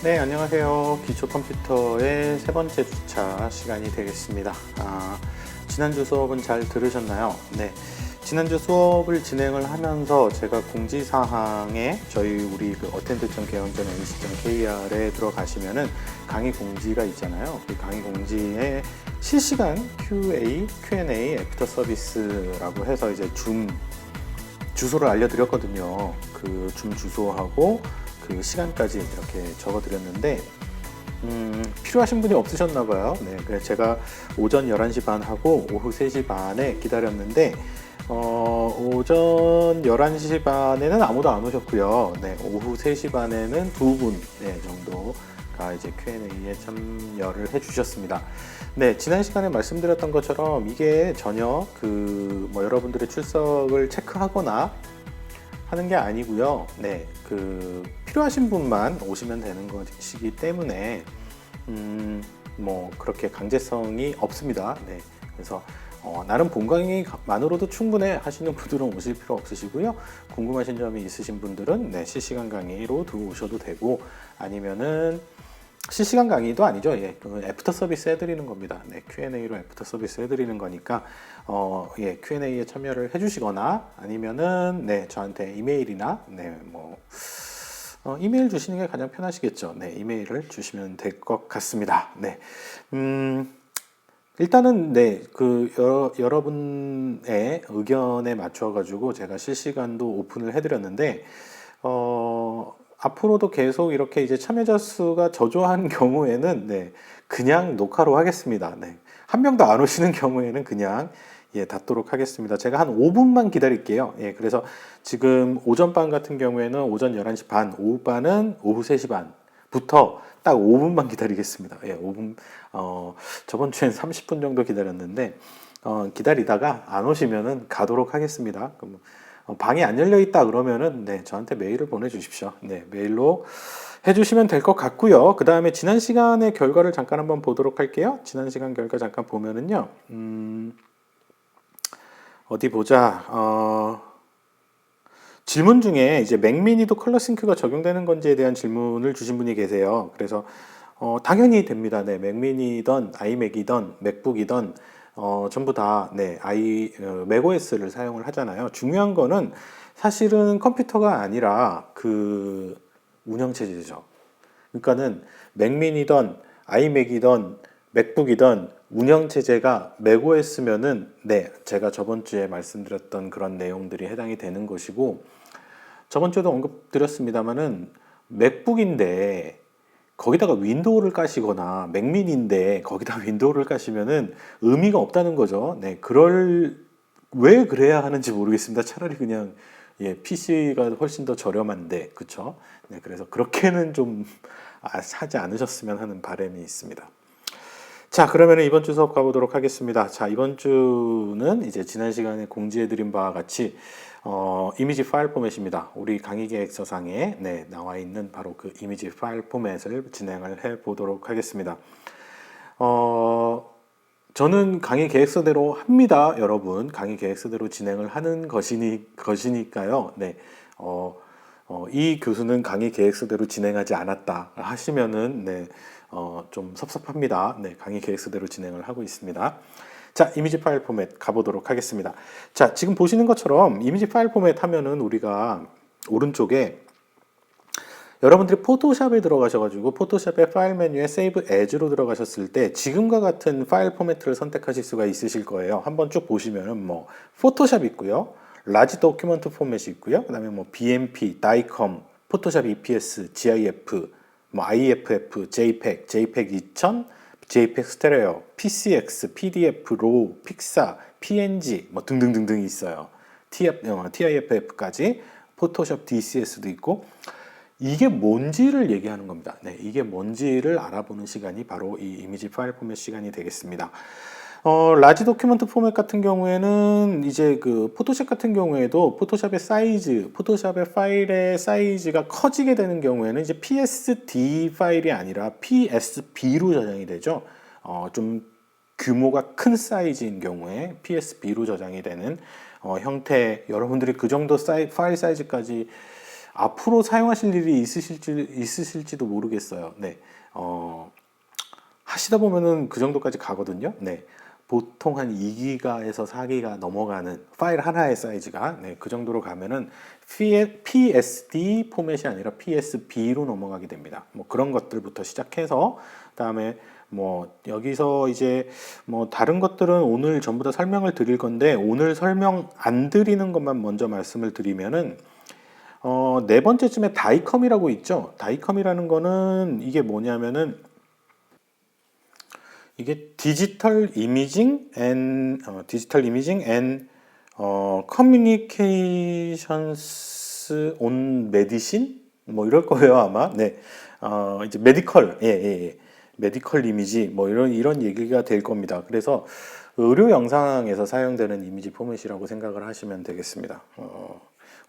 네, 안녕하세요. 기초 컴퓨터의 세 번째 주차 시간이 되겠습니다. 지난주 수업은 잘 들으셨나요? 네. 지난주 수업을 진행을 하면서 제가 공지사항에 우리 attend.개원전.ac.kr에 들어가시면은 강의 공지가 있잖아요. 그 강의 공지에 실시간 Q&A 애프터 서비스라고 해서 이제 줌 주소를 알려드렸거든요. 그 줌 주소하고 그 시간까지 이렇게 적어드렸는데 필요하신 분이 없으셨나봐요. 네, 그래서 제가 오전 11시 반 하고 오후 3시 반에 기다렸는데 오전 11시 반에는 아무도 안 오셨고요. 네, 오후 3시 반에는 두 분 정도가 이제 Q&A에 참여를 해주셨습니다. 네, 지난 시간에 말씀드렸던 것처럼 이게 전혀 여러분들의 출석을 체크하거나 하는 게 아니고요. 네, 필요하신 분만 오시면 되는 것이기 때문에 그렇게 강제성이 없습니다. 네, 그래서 나름 본 강의만으로도 충분해 하시는 분들은 오실 필요 없으시고요. 궁금하신 점이 있으신 분들은 네, 실시간 강의로 들어오셔도 되고 아니면은 실시간 강의도 아니죠. 애프터 서비스 해드리는 겁니다. 네, Q&A로 애프터 서비스 해드리는 거니까 Q&A에 참여를 해주시거나 아니면은 네, 저한테 이메일이나 이메일 주시는 게 가장 편하시겠죠. 네, 이메일을 주시면 될 것 같습니다. 네, 일단은 네, 여러분의 의견에 맞춰 가지고 제가 실시간도 오픈을 해드렸는데 앞으로도 계속 이렇게 이제 참여자 수가 저조한 경우에는 네, 그냥 녹화로 하겠습니다. 네. 한 명도 안 오시는 경우에는 그냥 닫도록 하겠습니다. 제가 한 5분만 기다릴게요. 그래서 지금 오전반 같은 경우에는 오전 11시 반, 오후반은 오후 3시 반부터 딱 5분만 기다리겠습니다. 5분, 저번 주엔 30분 정도 기다렸는데, 기다리다가 안 오시면은 가도록 하겠습니다. 그럼 방이 안 열려 있다 그러면은 네, 저한테 메일을 보내주십시오. 네, 메일로 해주시면 될 것 같고요. 그 다음에 지난 시간의 결과를 잠깐 한번 보도록 할게요. 지난 시간 결과 잠깐 보면은요, 어디 보자. 질문 중에 이제 맥미니도 컬러 싱크가 적용되는 건지에 대한 질문을 주신 분이 계세요. 그래서 당연히 됩니다. 네, 맥미니든 아이맥이든 맥북이든 전부 다 네, 맥OS를 사용을 하잖아요. 중요한 거는 사실은 컴퓨터가 아니라 그 운영체제죠. 그러니까는 맥미니든 아이맥이든 맥북이든 운영체제가 맥OS면은 네, 제가 저번 주에 말씀드렸던 그런 내용들이 해당이 되는 것이고 저번 주에도 언급드렸습니다만은 맥북인데 거기다가 윈도우를 까시거나 맥미니인데 거기다 윈도우를 까시면은 의미가 없다는 거죠. 네, 왜 그래야 하는지 모르겠습니다. 차라리 그냥 PC가 훨씬 더 저렴한데, 그쵸? 네, 그래서 그렇게는 좀 하지 않으셨으면 하는 바람이 있습니다. 자, 그러면 이번 주 수업 가보도록 하겠습니다. 자, 이번 주는 이제 지난 시간에 공지해드린 바와 같이 이미지 파일 포맷입니다. 우리 강의 계획서상에 네, 나와 있는 바로 그 이미지 파일 포맷을 진행을 해 보도록 하겠습니다. 저는 강의 계획서대로 합니다, 여러분. 강의 계획서대로 진행을 하는 것이니까요. 네, 이 교수는 강의 계획서대로 진행하지 않았다 하시면은 네, 좀 섭섭합니다. 네, 강의 계획서대로 진행을 하고 있습니다. 자, 이미지 파일 포맷 가보도록 하겠습니다. 자, 지금 보시는 것처럼 이미지 파일 포맷 하면은 우리가 오른쪽에 여러분들이 포토샵에 들어가셔가지고 포토샵의 파일 메뉴에 세이브 애즈로 들어가셨을 때 지금과 같은 파일 포맷을 선택하실 수가 있으실 거예요. 한번 쭉 보시면은 포토샵 있고요. 라지 도큐먼트 포맷이 있고요. 그 다음에 BMP, 다이컴, 포토샵 EPS, GIF, IFF, JPEG, JPEG 2000, JPEG 스테레오, PCX, PDF, RAW, 픽사, PNG 등등등등이 있어요. TIFF까지 포토샵 DCS도 있고 이게 뭔지를 얘기하는 겁니다. 네, 이게 뭔지를 알아보는 시간이 바로 이 이미지 파일 포맷 시간이 되겠습니다. 라지 도큐먼트 포맷 같은 경우에는 이제 그 포토샵 같은 경우에도 포토샵의 파일의 사이즈가 커지게 되는 경우에는 이제 PSD 파일이 아니라 PSB로 저장이 되죠. 좀 규모가 큰 사이즈인 경우에 PSB로 저장이 되는 형태, 여러분들이 그 정도 파일 사이즈까지 앞으로 사용하실 일이 있으실지도 모르겠어요. 네. 하시다 보면은 그 정도까지 가거든요. 네. 보통 한 2기가에서 4기가 넘어가는 파일 하나의 사이즈가, 네, 그 정도로 가면은 PSD 포맷이 아니라 PSB로 넘어가게 됩니다. 뭐 그런 것들부터 시작해서 그다음에 뭐 여기서 이제 뭐 다른 것들은 오늘 전부 다 설명을 드릴 건데, 오늘 설명 안 드리는 것만 먼저 말씀을 드리면은 네 번째쯤에 다이컴이라고 있죠. 다이컴이라는 거는 이게 뭐냐면은 이게 디지털 이미징 앤 커뮤니케이션스 온 메디신 뭐 이럴 거예요 아마. 네. 이제 메디컬, 메디컬 이미지 뭐 이런 얘기가 될 겁니다. 그래서 의료 영상에서 사용되는 이미지 포맷이라고 생각을 하시면 되겠습니다.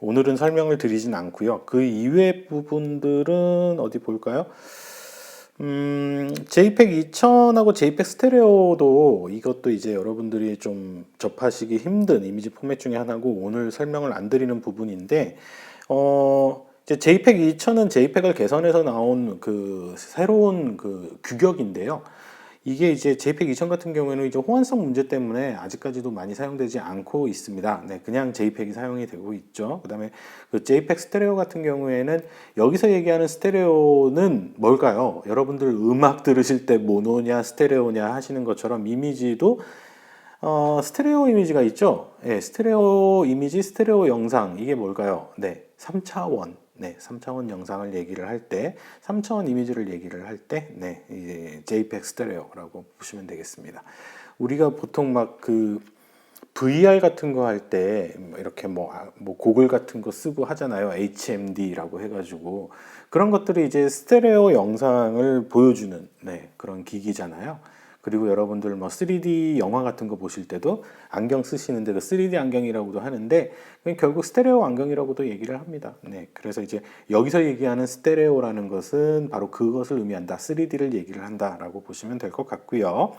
오늘은 설명을 드리진 않고요. 그 이외 부분들은 어디 볼까요? JPEG 2000하고 JPEG 스테레오도 이것도 이제 여러분들이 좀 접하시기 힘든 이미지 포맷 중에 하나고, 오늘 설명을 안 드리는 부분인데, 이제 JPEG 2000은 JPEG을 개선해서 나온 그 새로운 그 규격인데요. 이게 이제 JPEG 2000 같은 경우에는 이제 호환성 문제 때문에 아직까지도 많이 사용되지 않고 있습니다. 네, 그냥 JPEG이 사용이 되고 있죠. 그다음에 그 JPEG 스테레오 같은 경우에는 여기서 얘기하는 스테레오는 뭘까요? 여러분들 음악 들으실 때 모노냐 스테레오냐 하시는 것처럼 이미지도 스테레오 이미지가 있죠. 네, 스테레오 이미지, 스테레오 영상, 이게 뭘까요? 네, 3차원. 네, 3차원 영상을 얘기를 할 때, 3차원 이미지를 얘기를 할 때, 네, 이제 JPEG 스테레오라고 보시면 되겠습니다. 우리가 보통 막 그 VR 같은 거 할 때 이렇게 뭐 고글 같은 거 쓰고 하잖아요. HMD라고 해가지고 그런 것들이 이제 스테레오 영상을 보여주는, 네, 그런 기기잖아요. 그리고 여러분들 뭐 3D 영화 같은 거 보실 때도 안경 쓰시는데 그 3D 안경이라고도 하는데, 결국 스테레오 안경이라고도 얘기를 합니다. 네, 그래서 이제 여기서 얘기하는 스테레오라는 것은 바로 그것을 의미한다. 3D를 얘기를 한다라고 보시면 될 것 같고요.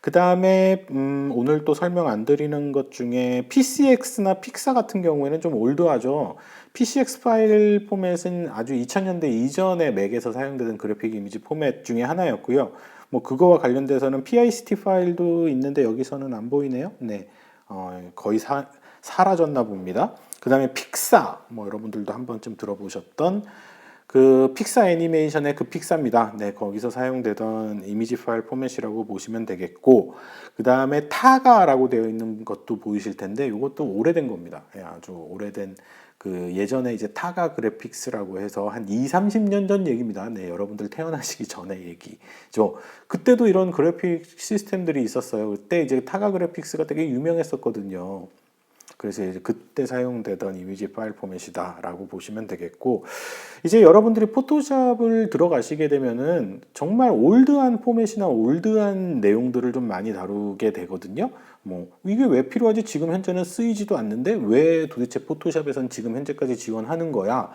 그 다음에 오늘 또 설명 안 드리는 것 중에 PCX나 픽사 같은 경우에는 좀 올드하죠. PCX 파일 포맷은 아주 2000년대 이전의 맥에서 사용되는 그래픽 이미지 포맷 중에 하나였고요. 뭐 그거와 관련돼서는 PICT 파일도 있는데 여기서는 안 보이네요. 네, 거의 사라졌나 봅니다. 그 다음에 픽사, 뭐 여러분들도 한 번쯤 들어보셨던 그 픽사 애니메이션의 그 픽사입니다. 네, 거기서 사용되던 이미지 파일 포맷이라고 보시면 되겠고, 그 다음에 타가라고 되어 있는 것도 보이실 텐데 이것도 오래된 겁니다. 네, 아주 오래된 그 예전에 이제 타가 그래픽스라고 해서 한 2, 30년 전 얘기입니다. 네, 여러분들 태어나시기 전에 얘기죠. 그때도 이런 그래픽 시스템들이 있었어요. 그때 이제 타가 그래픽스가 되게 유명했었거든요. 그래서 이제 그때 사용되던 이미지 파일 포맷이다라고 보시면 되겠고, 이제 여러분들이 포토샵을 들어가시게 되면은 정말 올드한 포맷이나 올드한 내용들을 좀 많이 다루게 되거든요. 뭐 이게 왜 필요하지? 지금 현재는 쓰이지도 않는데 왜 도대체 포토샵에선 지금 현재까지 지원하는 거야?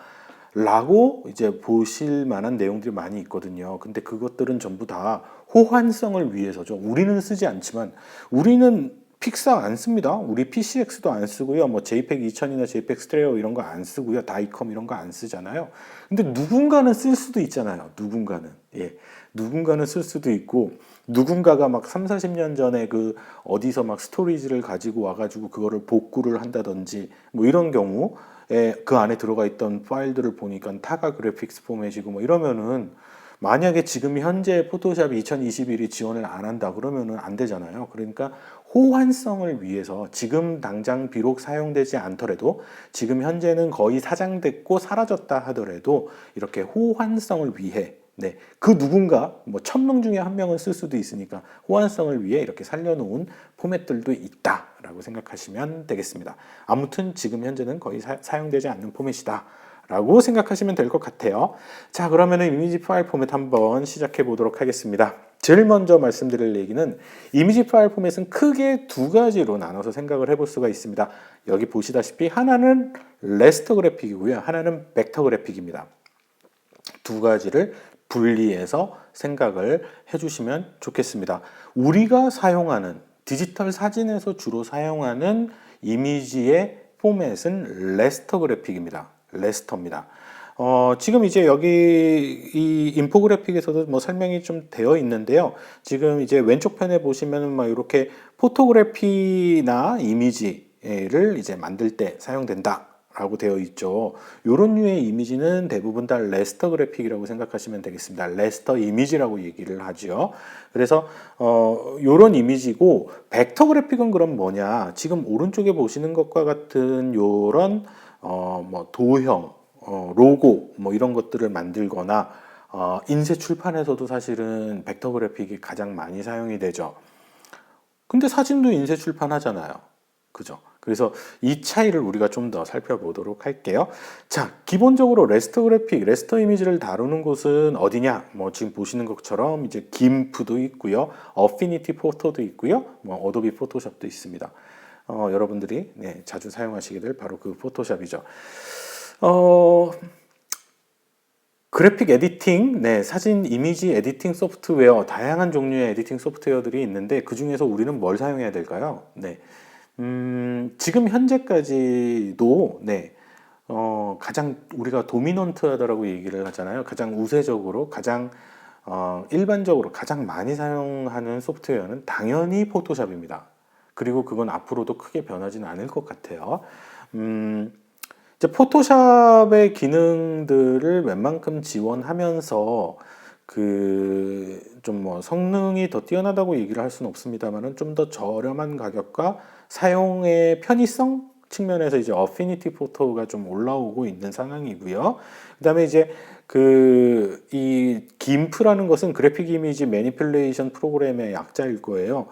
라고 이제 보실 만한 내용들이 많이 있거든요. 근데 그것들은 전부 다 호환성을 위해서죠. 우리는 쓰지 않지만, 우리는 픽사 안 씁니다. 우리 PCX도 안 쓰고요. 뭐 JPEG 2000이나 JPEG 스테레오 이런 거 안 쓰고요. 다이컴 이런 거 안 쓰잖아요. 근데 누군가는 쓸 수도 있잖아요. 누군가는. 예. 누군가는 쓸 수도 있고, 누군가가 막 3, 40년 전에 그 어디서 막 스토리지를 가지고 와가지고 그거를 복구를 한다든지 뭐 이런 경우에 그 안에 들어가 있던 파일들을 보니까 타가 그래픽스 포맷이고 뭐 이러면은, 만약에 지금 현재 포토샵 2021이 지원을 안 한다 그러면은 안 되잖아요. 그러니까 호환성을 위해서 지금 당장 비록 사용되지 않더라도, 지금 현재는 거의 사장됐고 사라졌다 하더라도 이렇게 호환성을 위해, 네, 그 누군가 뭐 1000명 중에 한 명은 쓸 수도 있으니까 호환성을 위해 이렇게 살려놓은 포맷들도 있다라고 생각하시면 되겠습니다. 아무튼 지금 현재는 거의 사용되지 않는 포맷이다 라고 생각하시면 될 것 같아요. 자, 그러면 이미지 파일 포맷 한번 시작해 보도록 하겠습니다. 제일 먼저 말씀드릴 얘기는, 이미지 파일 포맷은 크게 두 가지로 나눠서 생각을 해볼 수가 있습니다. 여기 보시다시피 하나는 레스터 그래픽이고요, 하나는 벡터 그래픽입니다. 두 가지를 분리해서 생각을 해주시면 좋겠습니다. 우리가 사용하는 디지털 사진에서 주로 사용하는 이미지의 포맷은 레스터 그래픽입니다. 레스터입니다. 지금 이제 여기 이 인포그래픽에서도 뭐 설명이 좀 되어 있는데요. 지금 이제 왼쪽 편에 보시면은 막 이렇게 포토그래피나 이미지를 이제 만들 때 사용된다. 라고 되어 있죠. 요런 류의 이미지는 대부분 다 레스터 그래픽이라고 생각하시면 되겠습니다. 레스터 이미지라고 얘기를 하죠. 그래서 요런 이미지고 벡터 그래픽은 그럼 뭐냐? 지금 오른쪽에 보시는 것과 같은 요런 뭐 도형, 로고 뭐 이런 것들을 만들거나 인쇄 출판에서도 사실은 벡터 그래픽이 가장 많이 사용이 되죠. 근데 사진도 인쇄 출판하잖아요. 그죠? 그래서 이 차이를 우리가 좀 더 살펴보도록 할게요. 자, 기본적으로 레스터 그래픽, 레스터 이미지를 다루는 곳은 어디냐? 뭐 지금 보시는 것처럼 이제 김프도 있고요. 어피니티 포토도 있고요. 뭐 어도비 포토샵도 있습니다. 여러분들이 네, 자주 사용하시게 될 바로 그 포토샵이죠. 어, 그래픽 에디팅, 네, 사진 이미지 에디팅 소프트웨어, 다양한 종류의 에디팅 소프트웨어들이 있는데 그 중에서 우리는 뭘 사용해야 될까요? 네, 지금 현재까지도 네, 가장 우리가 도미넌트하다라고 얘기를 하잖아요. 가장 우세적으로, 가장 일반적으로 가장 많이 사용하는 소프트웨어는 당연히 포토샵입니다. 그리고 그건 앞으로도 크게 변하지는 않을 것 같아요. 음, 이제 포토샵의 기능들을 웬만큼 지원하면서 그 좀 뭐 성능이 더 뛰어나다고 얘기를 할 수는 없습니다만은 좀 더 저렴한 가격과 사용의 편의성 측면에서 이제 어피니티 포토가 좀 올라오고 있는 상황이고요. 그다음에 이제 그 이 김프라는 것은 그래픽 이미지 매니플레이션 프로그램의 약자일 거예요.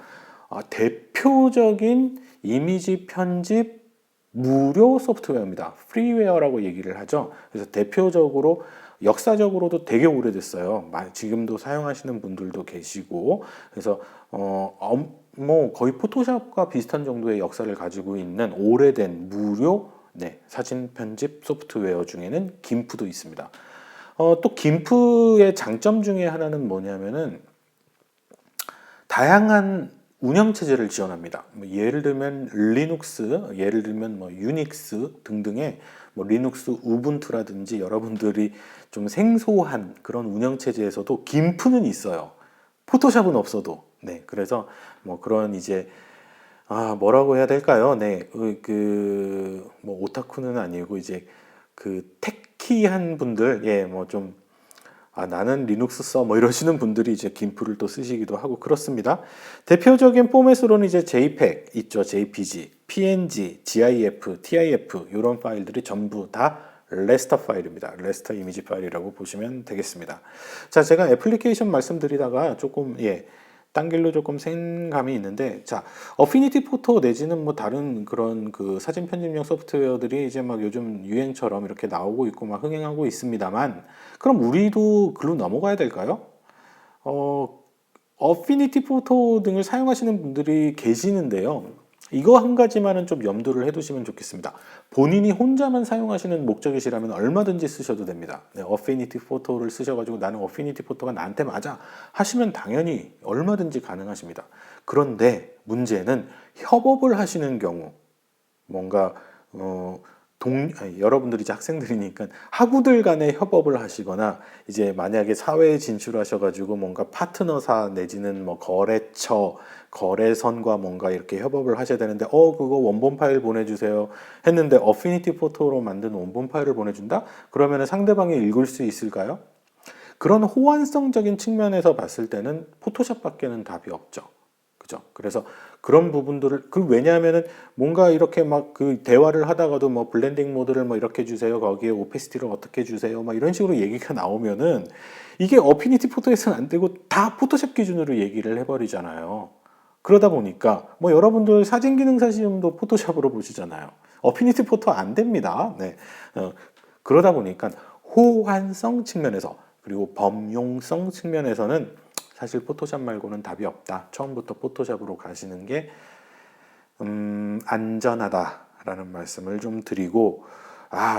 대표적인 이미지 편집 무료 소프트웨어입니다. 프리웨어라고 얘기를 하죠. 그래서 대표적으로 역사적으로도 되게 오래됐어요. 지금도 사용하시는 분들도 계시고, 그래서 뭐 거의 포토샵과 비슷한 정도의 역사를 가지고 있는 오래된 무료 네, 사진 편집 소프트웨어 중에는 김프도 있습니다. 또 김프의 장점 중에 하나는 뭐냐면은 다양한 운영체제를 지원합니다. 뭐 예를 들면 리눅스, 예를 들면 뭐 유닉스 등등의 뭐 리눅스 우분투라든지 여러분들이 좀 생소한 그런 운영체제에서도 김프는 있어요. 포토샵은 없어도. 네, 그래서 뭐 그런 이제 뭐라고 해야 될까요? 네, 뭐 오타쿠는 아니고 이제 그 테키한 분들, 예, 뭐좀 나는 리눅스 써 뭐 이러시는 분들이 이제 김프를 또 쓰시기도 하고 그렇습니다. 대표적인 포맷으로는 이제 JPEG 있죠. JPG, PNG, GIF, TIF 이런 파일들이 전부 다 레스터 파일입니다. 레스터 이미지 파일이라고 보시면 되겠습니다. 자, 제가 애플리케이션 말씀드리다가 조금 딴 길로 조금 생감이 있는데, 자, 어피니티 포토 내지는 뭐 다른 그런 그 사진 편집용 소프트웨어들이 이제 막 요즘 유행처럼 이렇게 나오고 있고 막 흥행하고 있습니다만, 그럼 우리도 글로 넘어가야 될까요? 어피니티 포토 등을 사용하시는 분들이 계시는데요. 이거 한 가지만은 좀 염두를 해두시면 좋겠습니다. 본인이 혼자만 사용하시는 목적이시라면 얼마든지 쓰셔도 됩니다. 네, 어피니티 포토를 쓰셔가지고 나는 어피니티 포토가 나한테 맞아 하시면 당연히 얼마든지 가능하십니다. 그런데 문제는 협업을 하시는 경우 뭔가 여러분들이 이제 학생들이니까 학우들 간에 협업을 하시거나 이제 만약에 사회에 진출하셔가지고 뭔가 파트너사 내지는 뭐 거래처, 거래선과 뭔가 이렇게 협업을 하셔야 되는데 그거 원본 파일 보내주세요 했는데 어피니티 포토로 만든 원본 파일을 보내준다? 그러면 상대방이 읽을 수 있을까요? 그런 호환성적인 측면에서 봤을 때는 포토샵밖에는 답이 없죠. 그죠? 그래서 그런 부분들을 왜냐하면은 뭔가 이렇게 막 그 대화를 하다가도 뭐 블렌딩 모드를 뭐 이렇게 주세요. 거기에 오페시티를 어떻게 주세요. 막 이런 식으로 얘기가 나오면은 이게 어피니티 포토에서는 안 되고 다 포토샵 기준으로 얘기를 해버리잖아요. 그러다 보니까 뭐 여러분들 사진 기능 사시는도 포토샵으로 보시잖아요. 어피니티 포토 안 됩니다. 네. 그러다 보니까 호환성 측면에서 그리고 범용성 측면에서는 사실 포토샵 말고는 답이 없다. 처음부터 포토샵으로 가시는 게 안전하다라는 말씀을 좀 드리고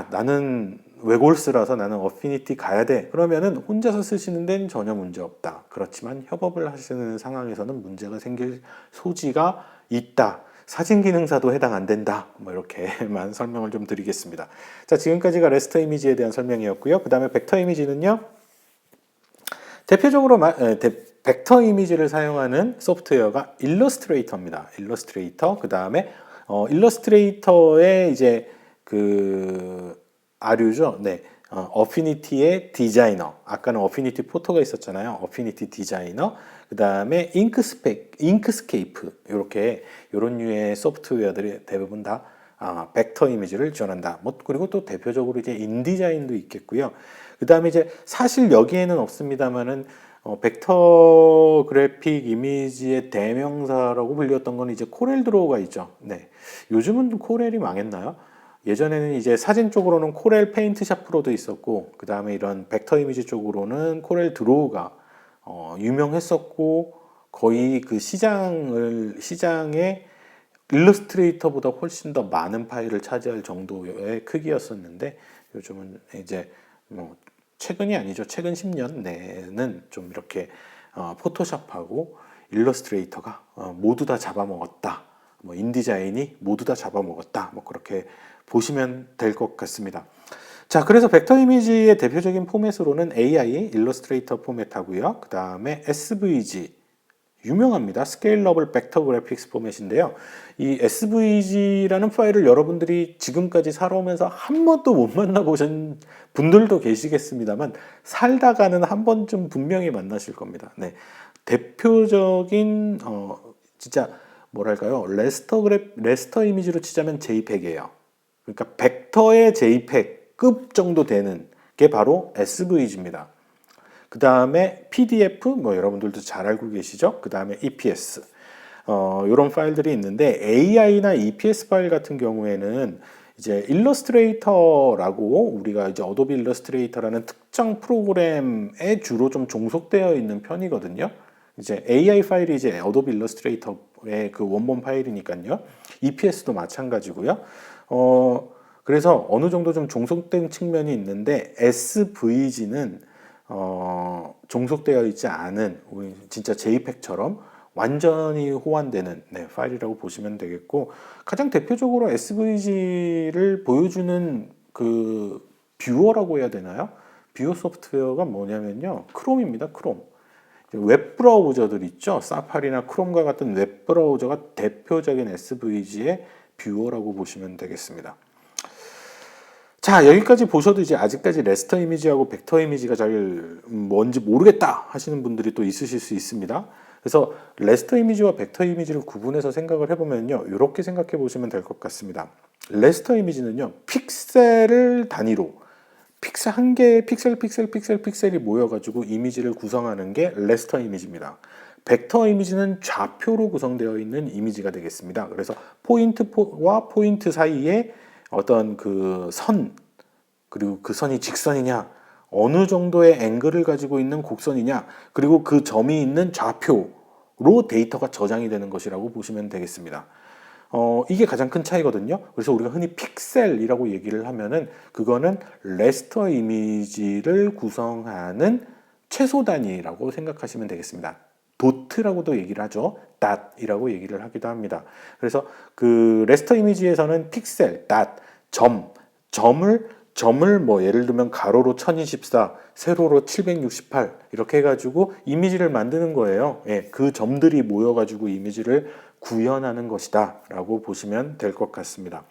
나는 외골스라서 나는 어피니티 가야 돼. 그러면은 혼자서 쓰시는 데는 전혀 문제 없다. 그렇지만 협업을 하시는 상황에서는 문제가 생길 소지가 있다. 사진 기능사도 해당 안 된다. 뭐 이렇게만 설명을 좀 드리겠습니다. 자, 지금까지가 레스터 이미지에 대한 설명이었고요. 그 다음에 벡터 이미지는요. 대표적으로 벡터 이미지를 사용하는 소프트웨어가 일러스트레이터입니다. 일러스트레이터. 그 다음에 일러스트레이터의 이제 그 아류죠. 네. 어피니티의 디자이너. 아까는 어피니티 포토가 있었잖아요. 어피니티 디자이너. 그 다음에 잉크스케이프. 요런 류의 소프트웨어들이 대부분 다 벡터 이미지를 지원한다. 뭐 그리고 또 대표적으로 이제 인디자인도 있겠고요. 그 다음에 이제 사실 여기에는 없습니다만은 벡터 그래픽 이미지의 대명사라고 불렸던 건 이제 코렐 드로우가 있죠. 네. 요즘은 코렐이 망했나요? 예전에는 이제 사진 쪽으로는 코렐 페인트샵 프로도 있었고, 그 다음에 이런 벡터 이미지 쪽으로는 코렐 드로우가 유명했었고, 거의 그 시장에 일러스트레이터보다 훨씬 더 많은 파일을 차지할 정도의 크기였었는데, 요즘은 이제 뭐 최근이 아니죠. 최근 10년 내는 좀 이렇게 포토샵하고 일러스트레이터가 모두 다 잡아먹었다. 뭐 인디자인이 모두 다 잡아먹었다. 뭐 그렇게 보시면 될 것 같습니다. 자, 그래서 벡터 이미지의 대표적인 포맷으로는 AI, 일러스트레이터 포맷하고요. 그 다음에 SVG, 유명합니다. 스케일러블 벡터 그래픽스 포맷인데요. 이 SVG라는 파일을 여러분들이 지금까지 살아오면서 한 번도 못 만나보신 분들도 계시겠습니다만 살다가는 한 번쯤 분명히 만나실 겁니다. 네. 대표적인 진짜 뭐랄까요? 레스터 이미지로 치자면 JPEG이에요. 그러니까 벡터의 JPEG급 정도 되는 게 바로 SVG입니다. 그 다음에 PDF, 뭐 여러분들도 잘 알고 계시죠? 그 다음에 EPS. 이런 파일들이 있는데 AI나 EPS 파일 같은 경우에는 이제 일러스트레이터라고 우리가 이제 어도비 일러스트레이터라는 특정 프로그램에 주로 좀 종속되어 있는 편이거든요. 이제 AI 파일이 이제 어도비 일러스트레이터의 그 원본 파일이니까요. EPS도 마찬가지고요. 그래서 어느 정도 좀 종속된 측면이 있는데 SVG는 종속되어 있지 않은 우리 진짜 JPEG처럼 완전히 호환되는 파일이라고 보시면 되겠고, 가장 대표적으로 SVG를 보여주는 그 뷰어라고 해야 되나요? 뷰어 소프트웨어가 뭐냐면요, 크롬입니다. 크롬. 웹 브라우저들 있죠. 사파리나 크롬과 같은 웹 브라우저가 대표적인 SVG의 뷰어라고 보시면 되겠습니다. 자, 여기까지 보셔도 이제 아직까지 레스터 이미지하고 벡터 이미지가 잘 뭔지 모르겠다 하시는 분들이 또 있으실 수 있습니다. 그래서 레스터 이미지와 벡터 이미지를 구분해서 생각을 해보면요, 이렇게 생각해 보시면 될 것 같습니다. 레스터 이미지는요, 픽셀을 단위로 픽셀 한 개의 픽셀이 모여가지고 이미지를 구성하는 게 레스터 이미지입니다. 벡터 이미지는 좌표로 구성되어 있는 이미지가 되겠습니다. 그래서 포인트와 포인트 사이에 어떤 그 선, 그리고 그 선이 직선이냐, 어느 정도의 앵글을 가지고 있는 곡선이냐, 그리고 그 점이 있는 좌표로 데이터가 저장이 되는 것이라고 보시면 되겠습니다. 이게 가장 큰 차이거든요. 그래서 우리가 흔히 픽셀이라고 얘기를 하면은 그거는 레스터 이미지를 구성하는 최소 단위라고 생각하시면 되겠습니다. 도트라고도 얘기를 하죠. 닷이라고 얘기를 하기도 합니다. 그래서 그 레스터 이미지에서는 픽셀, 닷, 점을 뭐 예를 들면 가로로 1024, 세로로 768 이렇게 해가지고 이미지를 만드는 거예요. 예, 그 점들이 모여가지고 이미지를 구현하는 것이다 라고 보시면 될 것 같습니다.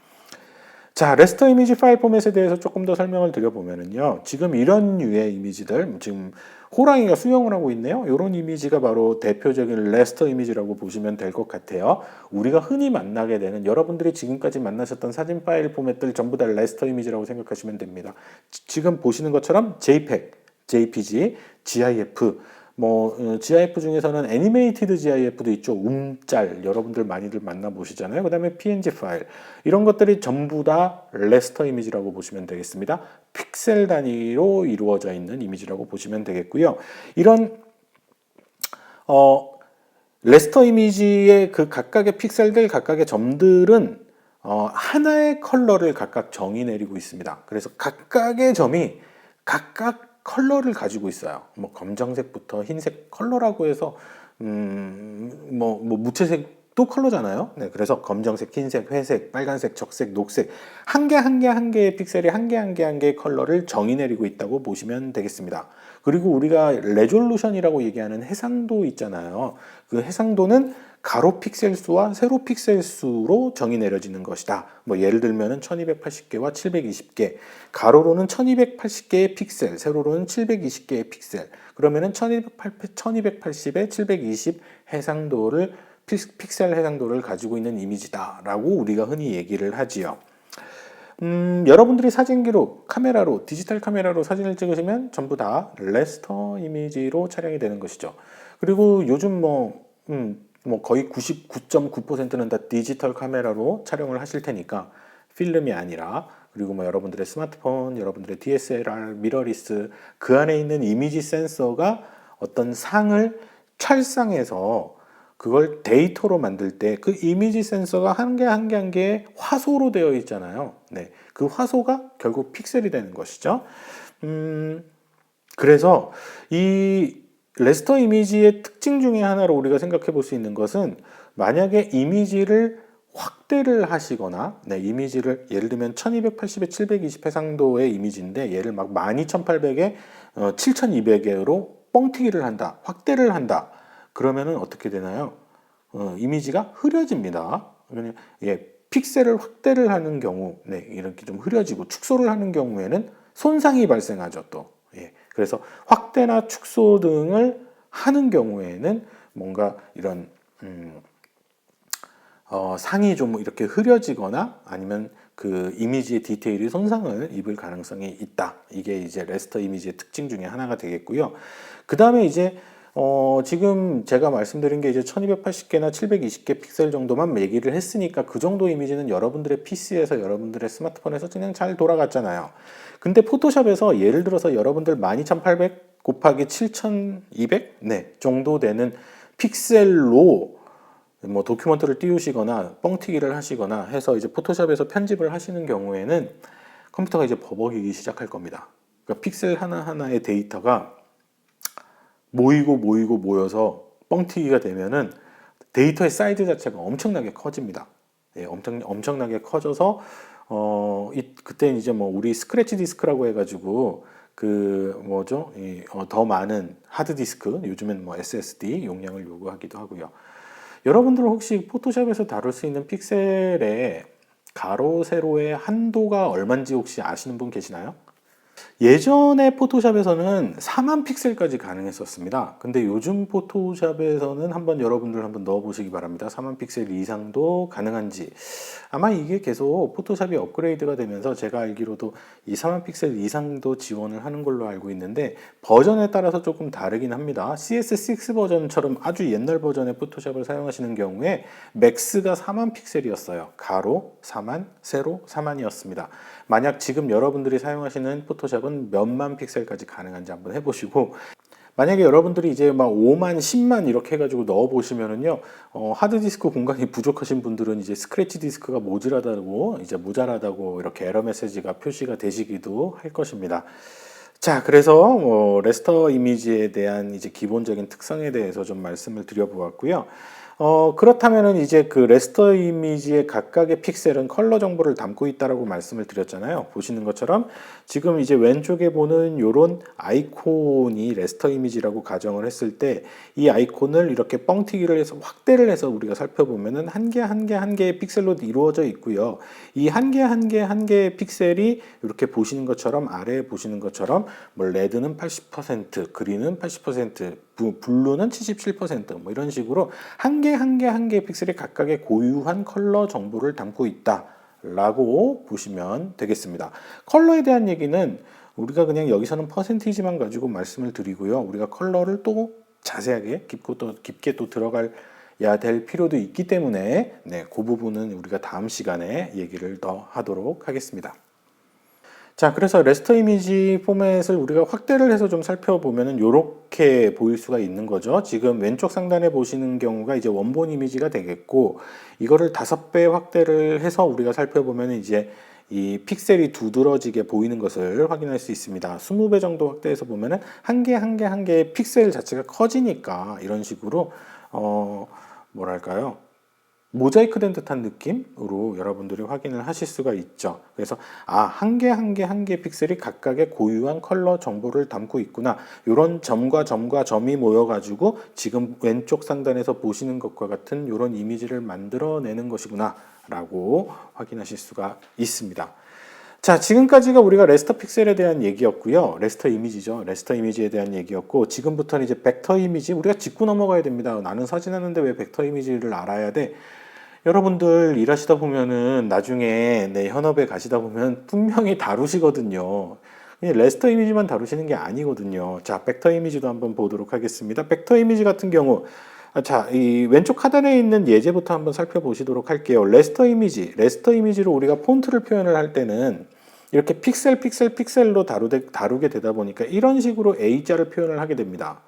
자, 레스터 이미지 파일 포맷에 대해서 조금 더 설명을 드려보면요, 지금 이런 류의 이미지들, 지금 호랑이가 수영을 하고 있네요. 이런 이미지가 바로 대표적인 레스터 이미지라고 보시면 될 것 같아요. 우리가 흔히 만나게 되는, 여러분들이 지금까지 만나셨던 사진 파일 포맷들 전부 다 레스터 이미지라고 생각하시면 됩니다. 지금 보시는 것처럼 JPEG, JPG, GIF, GIF 중에서는 애니메이티드 GIF도 있죠. 움짤, 여러분들 많이들 만나보시잖아요. 그 다음에 PNG 파일, 이런 것들이 전부 다 레스터 이미지라고 보시면 되겠습니다. 픽셀 단위로 이루어져 있는 이미지라고 보시면 되겠고요. 이런 레스터 이미지의 그 각각의 픽셀들, 각각의 점들은 하나의 컬러를 각각 정의 내리고 있습니다. 그래서 각각의 점이 각각 컬러를 가지고 있어요. 뭐 검정색부터 흰색 컬러라고 해서 무채색 또 컬러잖아요. 네, 그래서 검정색, 흰색, 회색, 빨간색, 적색, 녹색 한 개 한 개 한 개의 픽셀이 한 개 한 개 한 개의 컬러를 정의 내리고 있다고 보시면 되겠습니다. 그리고 우리가 레졸루션이라고 얘기하는 해상도 있잖아요. 그 해상도는 가로 픽셀 수와 세로 픽셀 수로 정의 내려지는 것이다. 뭐 예를 들면은 1280개와 720개. 가로로는 1280개의 픽셀, 세로로는 720개의 픽셀. 그러면은 1280에 720 해상도를 픽셀 해상도를 가지고 있는 이미지다라고 우리가 흔히 얘기를 하지요. 여러분들이 사진기로, 카메라로, 디지털 카메라로 사진을 찍으시면 전부 다 레스터 이미지로 촬영이 되는 것이죠. 그리고 요즘 뭐 거의 99.9%는 다 디지털 카메라로 촬영을 하실 테니까 필름이 아니라 그리고 뭐 여러분들의 스마트폰, 여러분들의 DSLR, 미러리스 그 안에 있는 이미지 센서가 어떤 상을 찰상해서 그걸 데이터로 만들 때 그 이미지 센서가 한 개 한 개 한 개의 화소로 되어 있잖아요. 네, 그 화소가 결국 픽셀이 되는 것이죠. 그래서 이 레스터 이미지의 특징 중에 하나로 우리가 생각해 볼 수 있는 것은 만약에 이미지를 확대를 하시거나 이미지를 예를 들면 1280에 720 해상도의 이미지인데 얘를 막 12800에 7200으로 뻥튀기를 한다. 확대를 한다. 그러면은 어떻게 되나요? 이미지가 흐려집니다. 픽셀을 확대를 하는 경우 이렇게 좀 흐려지고 축소를 하는 경우에는 손상이 발생하죠. 또 그래서 확대나 축소 등을 하는 경우에는 뭔가 이런 상이 좀 이렇게 흐려지거나 아니면 그 이미지의 디테일이 손상을 입을 가능성이 있다. 이게 이제 레스터 이미지의 특징 중에 하나가 되겠고요. 그 다음에 이제 지금 제가 말씀드린 게 이제 1280개나 720개 픽셀 정도만 얘기를 했으니까 그 정도 이미지는 여러분들의 PC에서 여러분들의 스마트폰에서 그냥 잘 돌아갔잖아요. 근데 포토샵에서 예를 들어서 여러분들 12800 곱하기 7200 정도 되는 픽셀로 뭐 도큐먼트를 띄우시거나 뻥튀기를 하시거나 해서 이제 포토샵에서 편집을 하시는 경우에는 컴퓨터가 이제 버벅이기 시작할 겁니다. 그러니까 픽셀 하나하나의 데이터가 모여서 뻥튀기가 되면은 데이터의 사이즈 자체가 엄청나게 커집니다. 엄청나게 커져서 그때 이제 뭐 우리 스크래치 디스크라고 해가지고 그 뭐죠? 더 많은 하드 디스크, 요즘엔 뭐 SSD 용량을 요구하기도 하고요. 여러분들 혹시 포토샵에서 다룰 수 있는 픽셀의 가로, 세로의 한도가 얼마인지 혹시 아시는 분 계시나요? 예전에 포토샵에서는 4만 픽셀까지 가능했었습니다. 근데 요즘 포토샵에서는 한번 여러분들 한번 넣어 보시기 바랍니다. 4만 픽셀 이상도 가능한지. 아마 이게 계속 포토샵이 업그레이드가 되면서 제가 알기로도 이 4만 픽셀 이상도 지원을 하는 걸로 알고 있는데 버전에 따라서 조금 다르긴 합니다. CS6 버전처럼 아주 옛날 버전의 포토샵을 사용하시는 경우에 맥스가 4만 픽셀이었어요. 가로 4만, 세로 4만이었습니다. 만약 지금 여러분들이 사용하시는 포토샵은 몇만 픽셀까지 가능한지 한번 해보시고, 만약에 여러분들이 이제 막 5만, 10만 이렇게 해가지고 넣어 보시면은요, 하드디스크 공간이 부족하신 분들은 이제 스크래치 디스크가 모자라다고 이렇게 에러 메시지가 표시가 되시기도 할 것입니다. 자, 그래서 레스터 이미지에 대한 이제 기본적인 특성에 대해서 좀 말씀을 드려보았고요. 그렇다면은 이제 그 레스터 이미지의 각각의 픽셀은 컬러 정보를 담고 있다라고 말씀을 드렸잖아요. 보시는 것처럼 지금 이제 왼쪽에 보는 요런 아이콘이 레스터 이미지라고 가정을 했을 때 이 아이콘을 이렇게 뻥튀기를 해서 확대를 해서 우리가 살펴보면은 한 개 한 개 한 개의 픽셀로 이루어져 있고요. 이 한 개 한 개 한 개의 픽셀이 이렇게 보시는 것처럼 아래에 보시는 것처럼 뭐 레드는 80%, 그린은 80%, 블루는 77%뭐 이런 식으로 한 개 한 개 한 개의 픽셀이 각각의 고유한 컬러 정보를 담고 있다라고 보시면 되겠습니다. 컬러에 대한 얘기는 우리가 그냥 여기서는 퍼센티지만 가지고 말씀을 드리고요. 우리가 컬러를 또 자세하게 깊게 또 들어가야 될 필요도 있기 때문에 그 부분은 우리가 다음 시간에 얘기를 더 하도록 하겠습니다. 자, 그래서 레스터 이미지 포맷을 우리가 확대를 해서 좀 살펴보면은 이렇게 보일 수가 있는 거죠. 지금 왼쪽 상단에 보시는 경우가 이제 원본 이미지가 되겠고, 이거를 5배 확대를 해서 우리가 살펴보면 이제 이 픽셀이 두드러지게 보이는 것을 확인할 수 있습니다. 20배 정도 확대해서 보면은 한 개 한 개 한 개의 픽셀 자체가 커지니까 이런 식으로 뭐랄까요? 모자이크 된 듯한 느낌으로 여러분들이 확인을 하실 수가 있죠. 그래서 한 개 한 개 한 개 픽셀이 각각의 고유한 컬러 정보를 담고 있구나. 이런 점과 점과 점이 모여가지고 지금 왼쪽 상단에서 보시는 것과 같은 이런 이미지를 만들어내는 것이구나 라고 확인하실 수가 있습니다. 자, 지금까지가 우리가 레스터 픽셀에 대한 얘기였고요. 레스터 이미지죠. 레스터 이미지에 대한 얘기였고, 지금부터는 이제 벡터 이미지, 우리가 짚고 넘어가야 됩니다. 나는 사진 하는데 왜 벡터 이미지를 알아야 돼? 여러분들 일하시다 보면은 나중에 현업에 가시다 보면 분명히 다루시거든요. 그냥 레스터 이미지만 다루시는 게 아니거든요. 자, 벡터 이미지도 한번 보도록 하겠습니다. 벡터 이미지 같은 경우, 자, 이 왼쪽 하단에 있는 예제부터 한번 살펴보시도록 할게요. 레스터 이미지로 우리가 폰트를 표현을 할 때는 이렇게 픽셀로 다루게 되다 보니까 이런 식으로 A자를 표현을 하게 됩니다.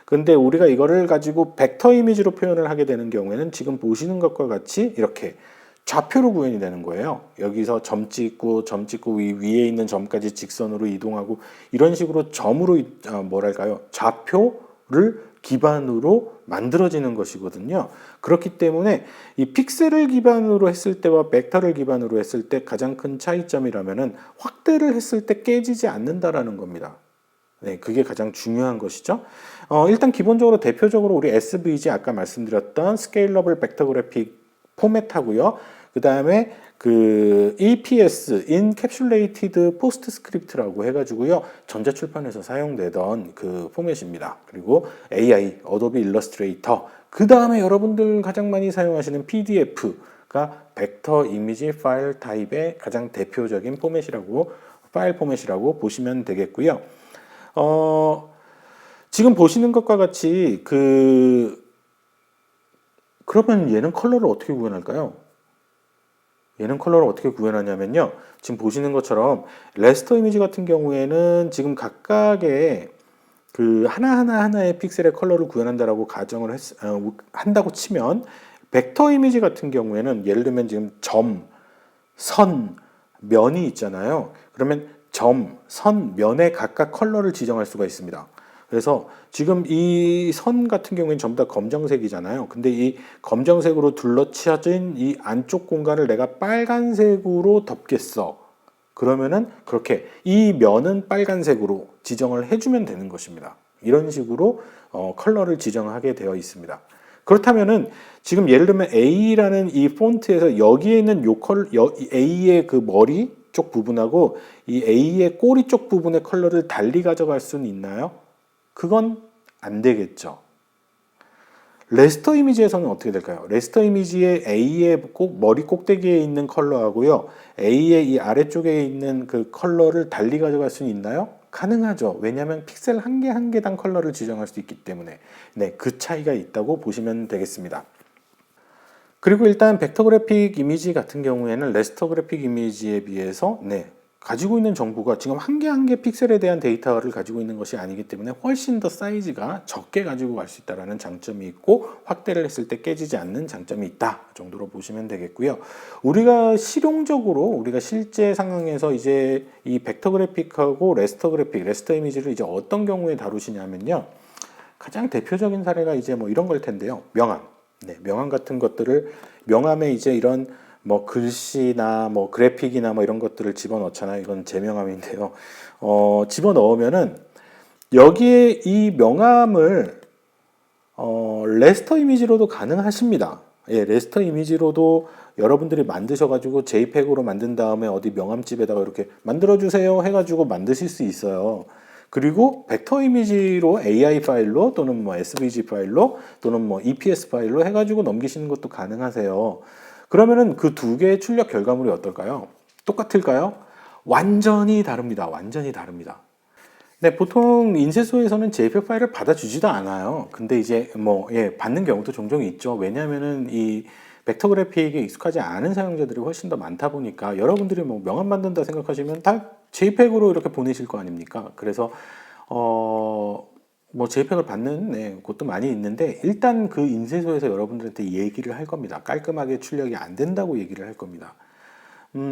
근데 우리가 이거를 가지고 벡터 이미지로 표현을 하게 되는 경우에는 지금 보시는 것과 같이 이렇게 좌표로 구현이 되는 거예요. 여기서 점 찍고 위에 있는 점까지 직선으로 이동하고 이런 식으로 점으로 좌표를 기반으로 만들어지는 것이거든요. 그렇기 때문에 이 픽셀을 기반으로 했을 때와 벡터를 기반으로 했을 때 가장 큰 차이점이라면은 확대를 했을 때 깨지지 않는다라는 겁니다. 네, 그게 가장 중요한 것이죠. 일단 기본적으로 대표적으로 우리 SVG 아까 말씀드렸던 스케일러블 벡터 그래픽 포맷하고요. 그 다음에 그 EPS, Encapsulated PostScript라고 해가지고요. 전자출판에서 사용되던 그 포맷입니다. 그리고 AI, Adobe Illustrator. 그 다음에 여러분들 가장 많이 사용하시는 PDF가 벡터 이미지 파일 타입의 가장 대표적인 파일 포맷이라고 보시면 되겠고요. 지금 보시는 것과 같이 그러면 얘는 컬러를 어떻게 구현할까요? 얘는 컬러를 어떻게 구현하냐면요. 지금 보시는 것처럼 레스터 이미지 같은 경우에는 지금 각각의 그 하나의 픽셀의 컬러를 구현한다라고 한다고 치면 벡터 이미지 같은 경우에는 예를 들면 지금 점, 선, 면이 있잖아요. 그러면 점, 선, 면에 각각 컬러를 지정할 수가 있습니다. 그래서 지금 이 선 같은 경우에는 전부 다 검정색이잖아요. 근데 이 검정색으로 둘러치어진 이 안쪽 공간을 내가 빨간색으로 덮겠어. 그러면은 그렇게 이 면은 빨간색으로 지정을 해주면 되는 것입니다. 이런 식으로 컬러를 지정하게 되어 있습니다. 그렇다면은 지금 예를 들면 A라는 이 폰트에서 여기에 있는 A의 그 머리 쪽 부분하고 이 A의 꼬리 쪽 부분의 컬러를 달리 가져갈 수는 있나요? 그건 안 되겠죠. 레스터 이미지에서는 어떻게 될까요? 레스터 이미지의 A의 머리 꼭대기에 있는 컬러하고요. A의 이 아래쪽에 있는 그 컬러를 달리 가져갈 수는 있나요? 가능하죠. 왜냐하면 픽셀 한 개 한 개당 컬러를 지정할 수 있기 때문에 그 차이가 있다고 보시면 되겠습니다. 그리고 일단 벡터 그래픽 이미지 같은 경우에는 레스터 그래픽 이미지에 비해서 가지고 있는 정보가 지금 한 개 한 개 픽셀에 대한 데이터를 가지고 있는 것이 아니기 때문에 훨씬 더 사이즈가 적게 가지고 갈 수 있다는 장점이 있고 확대를 했을 때 깨지지 않는 장점이 있다 정도로 보시면 되겠고요. 우리가 실제 상황에서 이제 이 벡터 그래픽하고 레스터 이미지를 이제 어떤 경우에 다루시냐면요. 가장 대표적인 사례가 이제 이런 걸 텐데요. 명암 같은 것들을 명암에 이제 이런 글씨나 그래픽이나 이런 것들을 집어넣잖아요. 이건 제명암인데요. 집어넣으면은 여기에 이 명암을 레스터 이미지로도 가능하십니다. 예, 레스터 이미지로도 여러분들이 만드셔가지고 JPEG으로 만든 다음에 어디 명암집에다가 이렇게 만들어주세요 해가지고 만드실 수 있어요. 그리고 벡터 이미지로 AI 파일로 또는 SVG 파일로 또는 EPS 파일로 해가지고 넘기시는 것도 가능하세요. 그러면은 그 두 개의 출력 결과물이 어떨까요? 똑같을까요? 완전히 다릅니다. 네, 보통 인쇄소에서는 JPEG 파일을 받아주지도 않아요. 근데 이제 받는 경우도 종종 있죠. 왜냐하면은 이 벡터 그래픽에 익숙하지 않은 사용자들이 훨씬 더 많다 보니까 여러분들이 명암 만든다 생각하시면 다 JPEG으로 이렇게 보내실 거 아닙니까? 그래서 JPEG을 받는 곳도 많이 있는데 일단 그 인쇄소에서 여러분들한테 얘기를 할 겁니다. 깔끔하게 출력이 안 된다고 얘기를 할 겁니다.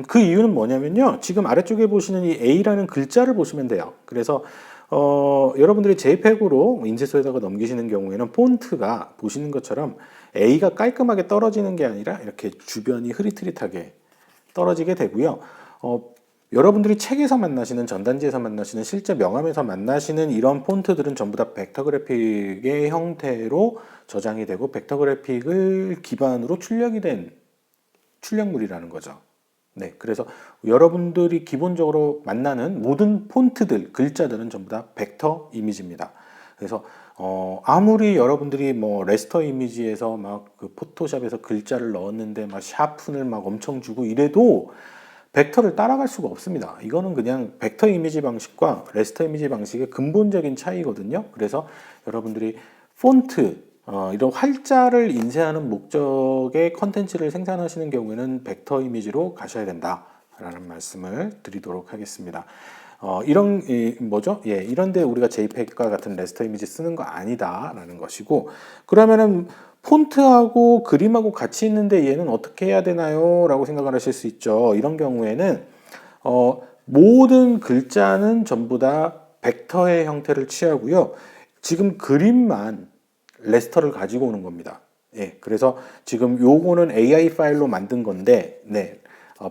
그 이유는 뭐냐면요. 지금 아래쪽에 보시는 이 A라는 글자를 보시면 돼요. 그래서 여러분들이 JPEG으로 인쇄소에다가 넘기시는 경우에는 폰트가 보시는 것처럼 A가 깔끔하게 떨어지는 게 아니라 이렇게 주변이 흐릿흐릿하게 떨어지게 되고요. 여러분들이 책에서 만나시는, 전단지에서 만나시는, 실제 명함에서 만나시는 이런 폰트들은 전부 다 벡터 그래픽의 형태로 저장이 되고 벡터 그래픽을 기반으로 출력이 된 출력물이라는 거죠. 네, 그래서 여러분들이 기본적으로 만나는 모든 폰트들, 글자들은 전부 다 벡터 이미지입니다. 그래서 아무리 여러분들이 뭐 레스터 이미지에서 막 그 포토샵에서 글자를 넣었는데 막 샤픈을 막 엄청 주고 이래도 벡터를 따라갈 수가 없습니다. 이거는 그냥 벡터 이미지 방식과 레스터 이미지 방식의 근본적인 차이거든요. 그래서 여러분들이 폰트, 이런 활자를 인쇄하는 목적의 컨텐츠를 생산하시는 경우에는 벡터 이미지로 가셔야 된다라는 말씀을 드리도록 하겠습니다. 이런데 우리가 JPEG과 같은 레스터 이미지 쓰는 거 아니다라는 것이고, 그러면은 폰트하고 그림하고 같이 있는데 얘는 어떻게 해야 되나요? 라고 생각을 하실 수 있죠. 이런 경우에는 모든 글자는 전부 다 벡터의 형태를 취하고요. 지금 그림만 레스터를 가지고 오는 겁니다. 예, 그래서 지금 요거는 AI 파일로 만든 건데, 네,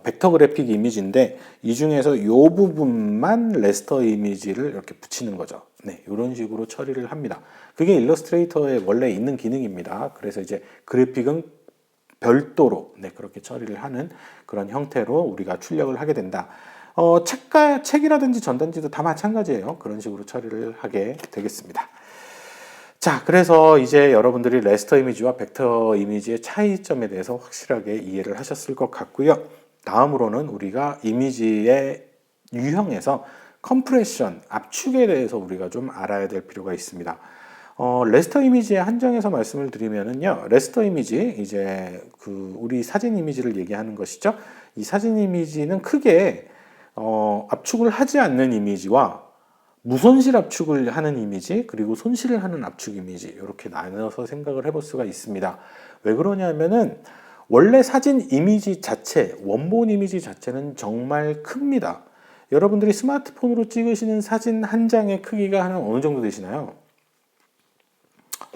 벡터 그래픽 이미지인데 이 중에서 요 부분만 레스터 이미지를 이렇게 붙이는 거죠. 네, 이런 식으로 처리를 합니다. 그게 일러스트레이터에 원래 있는 기능입니다. 그래서 이제 그래픽은 별도로 그렇게 처리를 하는 그런 형태로 우리가 출력을 하게 된다. 책이라든지 전단지도 다 마찬가지예요. 그런 식으로 처리를 하게 되겠습니다. 자, 그래서 이제 여러분들이 레스터 이미지와 벡터 이미지의 차이점에 대해서 확실하게 이해를 하셨을 것 같고요. 다음으로는 우리가 이미지의 유형에서 컴프레션, 압축에 대해서 우리가 좀 알아야 될 필요가 있습니다. 레스터 이미지의 한정에서 말씀을 드리면은요, 레스터 이미지, 이제 우리 사진 이미지를 얘기하는 것이죠. 이 사진 이미지는 크게 압축을 하지 않는 이미지와 무손실 압축을 하는 이미지, 그리고 손실을 하는 압축 이미지, 이렇게 나눠서 생각을 해볼 수가 있습니다. 왜 그러냐면은 원래 사진 이미지 자체, 원본 이미지 자체는 정말 큽니다. 여러분들이 스마트폰으로 찍으시는 사진 한 장의 크기가 한 어느 정도 되시나요?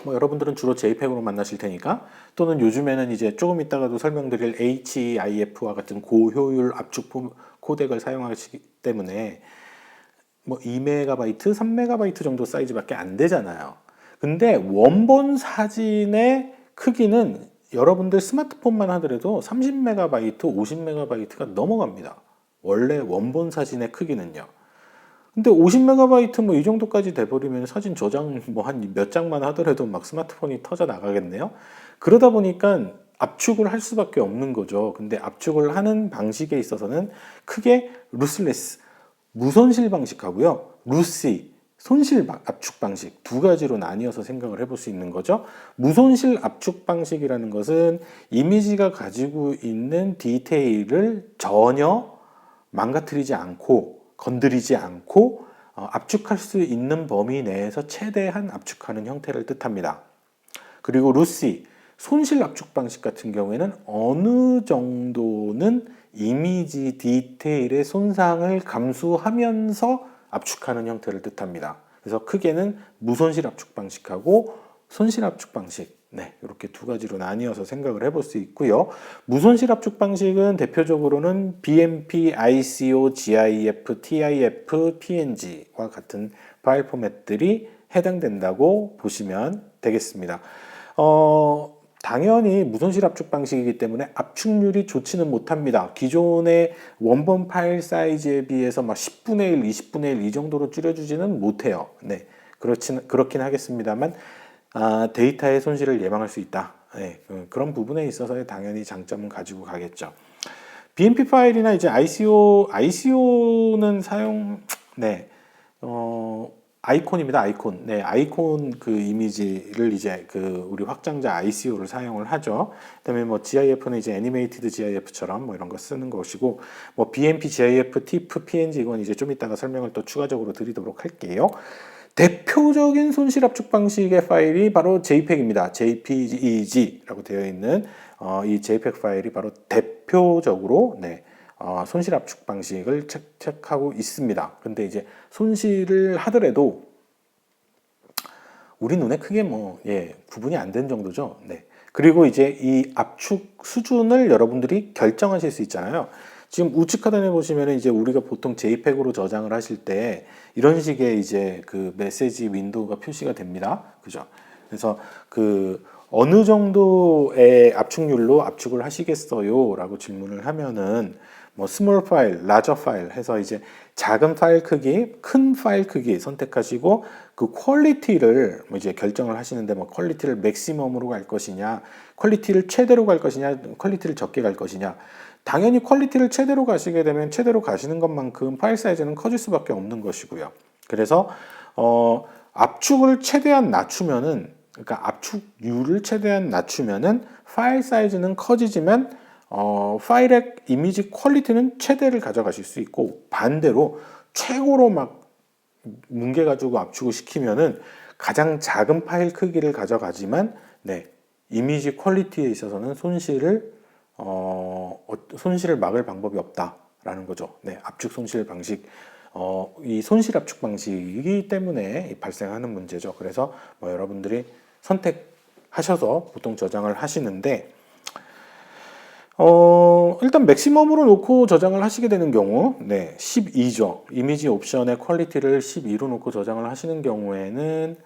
여러분들은 주로 JPEG으로 만나실 테니까, 또는 요즘에는 이제 조금 이따가도 설명드릴 HEIF와 같은 고효율 압축 코덱을 사용하시기 때문에 2MB, 3MB 정도 사이즈밖에 안 되잖아요. 근데 원본 사진의 크기는 여러분들 스마트폰만 하더라도 30MB, 50MB가 넘어갑니다. 원래 원본 사진의 크기는요. 근데 50MB 이 정도까지 돼버리면 사진 저장 한 몇 장만 하더라도 막 스마트폰이 터져 나가겠네요. 그러다 보니까 압축을 할 수밖에 없는 거죠. 근데 압축을 하는 방식에 있어서는 크게 루슬레스, 무손실 방식하고요, 루시, 손실 압축 방식 두 가지로 나뉘어서 생각을 해볼 수 있는 거죠. 무손실 압축 방식이라는 것은 이미지가 가지고 있는 디테일을 전혀 망가뜨리지 않고 건드리지 않고 압축할 수 있는 범위 내에서 최대한 압축하는 형태를 뜻합니다. 그리고 루시, 손실 압축 방식 같은 경우에는 어느 정도는 이미지 디테일의 손상을 감수하면서 압축하는 형태를 뜻합니다. 그래서 크게는 무손실 압축 방식하고 손실 압축 방식, 이렇게 두 가지로 나뉘어서 생각을 해볼 수 있고요. 무손실 압축 방식은 대표적으로는 BMP, ICO, GIF, TIF, PNG와 같은 파일 포맷들이 해당된다고 보시면 되겠습니다. 당연히 무손실 압축 방식이기 때문에 압축률이 좋지는 못합니다. 기존의 원본 파일 사이즈에 비해서 10분의 1, 20분의 1 이 정도로 줄여주지는 못해요. 그렇긴 하겠습니다만, 데이터의 손실을 예방할 수 있다. 그런 부분에 있어서 당연히 장점은 가지고 가겠죠. BMP 파일이나 이제 ICO는 아이콘입니다. 아이콘. 아이콘 이미지를 이제 우리 확장자 ICO를 사용을 하죠. 그다음에 GIF는 이제 애니메이티드 GIF처럼 이런 거 쓰는 것이고, BMP, GIF, TIFF, PNG 이건 이제 좀 이따가 설명을 또 추가적으로 드리도록 할게요. 대표적인 손실 압축 방식의 파일이 바로 JPEG입니다. JPEG라고 되어 있는 이 JPEG 파일이 바로 대표적으로 손실 압축 방식을 채택하고 있습니다. 근데 이제 손실을 하더라도 우리 눈에 크게 뭐 구분이 안 되는 정도죠. 네. 그리고 이제 이 압축 수준을 여러분들이 결정하실 수 있잖아요. 지금 우측 하단에 보시면 이제 우리가 보통 JPEG으로 저장을 하실 때 이런 식의 이제 그 메시지 윈도우가 표시가 됩니다. 그죠? 그래서 그 어느 정도의 압축률로 압축을 하시겠어요? 라고 질문을 하면은 뭐 스몰 파일, 라저 파일 해서 이제 작은 파일 크기, 큰 파일 크기 선택하시고 그 퀄리티를 뭐 이제 결정을 하시는데 뭐 퀄리티를 맥시멈으로 갈 것이냐, 퀄리티를 최대로 갈 것이냐, 퀄리티를 적게 갈 것이냐. 당연히 퀄리티를 최대로 가시게 되면 최대로 가시는 것만큼 파일 사이즈는 커질 수밖에 없는 것이고요. 그래서 압축을 최대한 낮추면은, 그러니까 압축률을 최대한 낮추면은 파일 사이즈는 커지지만 파일의 이미지 퀄리티는 최대를 가져가실 수 있고, 반대로 최고로 막 뭉개가지고 압축을 시키면은 가장 작은 파일 크기를 가져가지만 이미지 퀄리티에 있어서는 손실을 막을 방법이 없다라는 거죠. 압축 손실 방식, 이 손실 압축 방식이기 때문에 발생하는 문제죠. 그래서 뭐 여러분들이 선택하셔서 보통 저장을 하시는데, 일단 맥시멈으로 놓고 저장을 하시게 되는 경우, 12죠. 이미지 옵션의 퀄리티를 12로 놓고 저장을 하시는 경우에는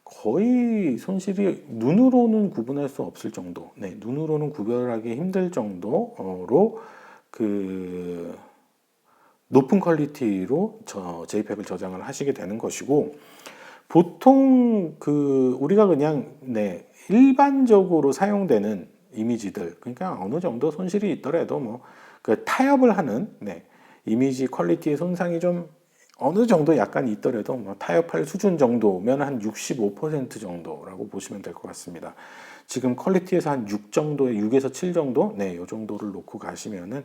거의 손실이 눈으로는 구분할 수 없을 정도, 눈으로는 구별하기 힘들 정도로 그 높은 퀄리티로 JPEG을 저장을 하시게 되는 것이고, 보통 그 우리가 그냥 일반적으로 사용되는 이미지들, 그러니까 어느 정도 손실이 있더라도 뭐 그 타협을 하는 이미지 퀄리티의 손상이 좀 어느 정도 약간 있더라도 뭐 타협할 수준 정도면 한 65% 정도라고 보시면 될 것 같습니다. 지금 퀄리티에서 한 6 정도의 6에서 7 정도, 이 정도를 놓고 가시면은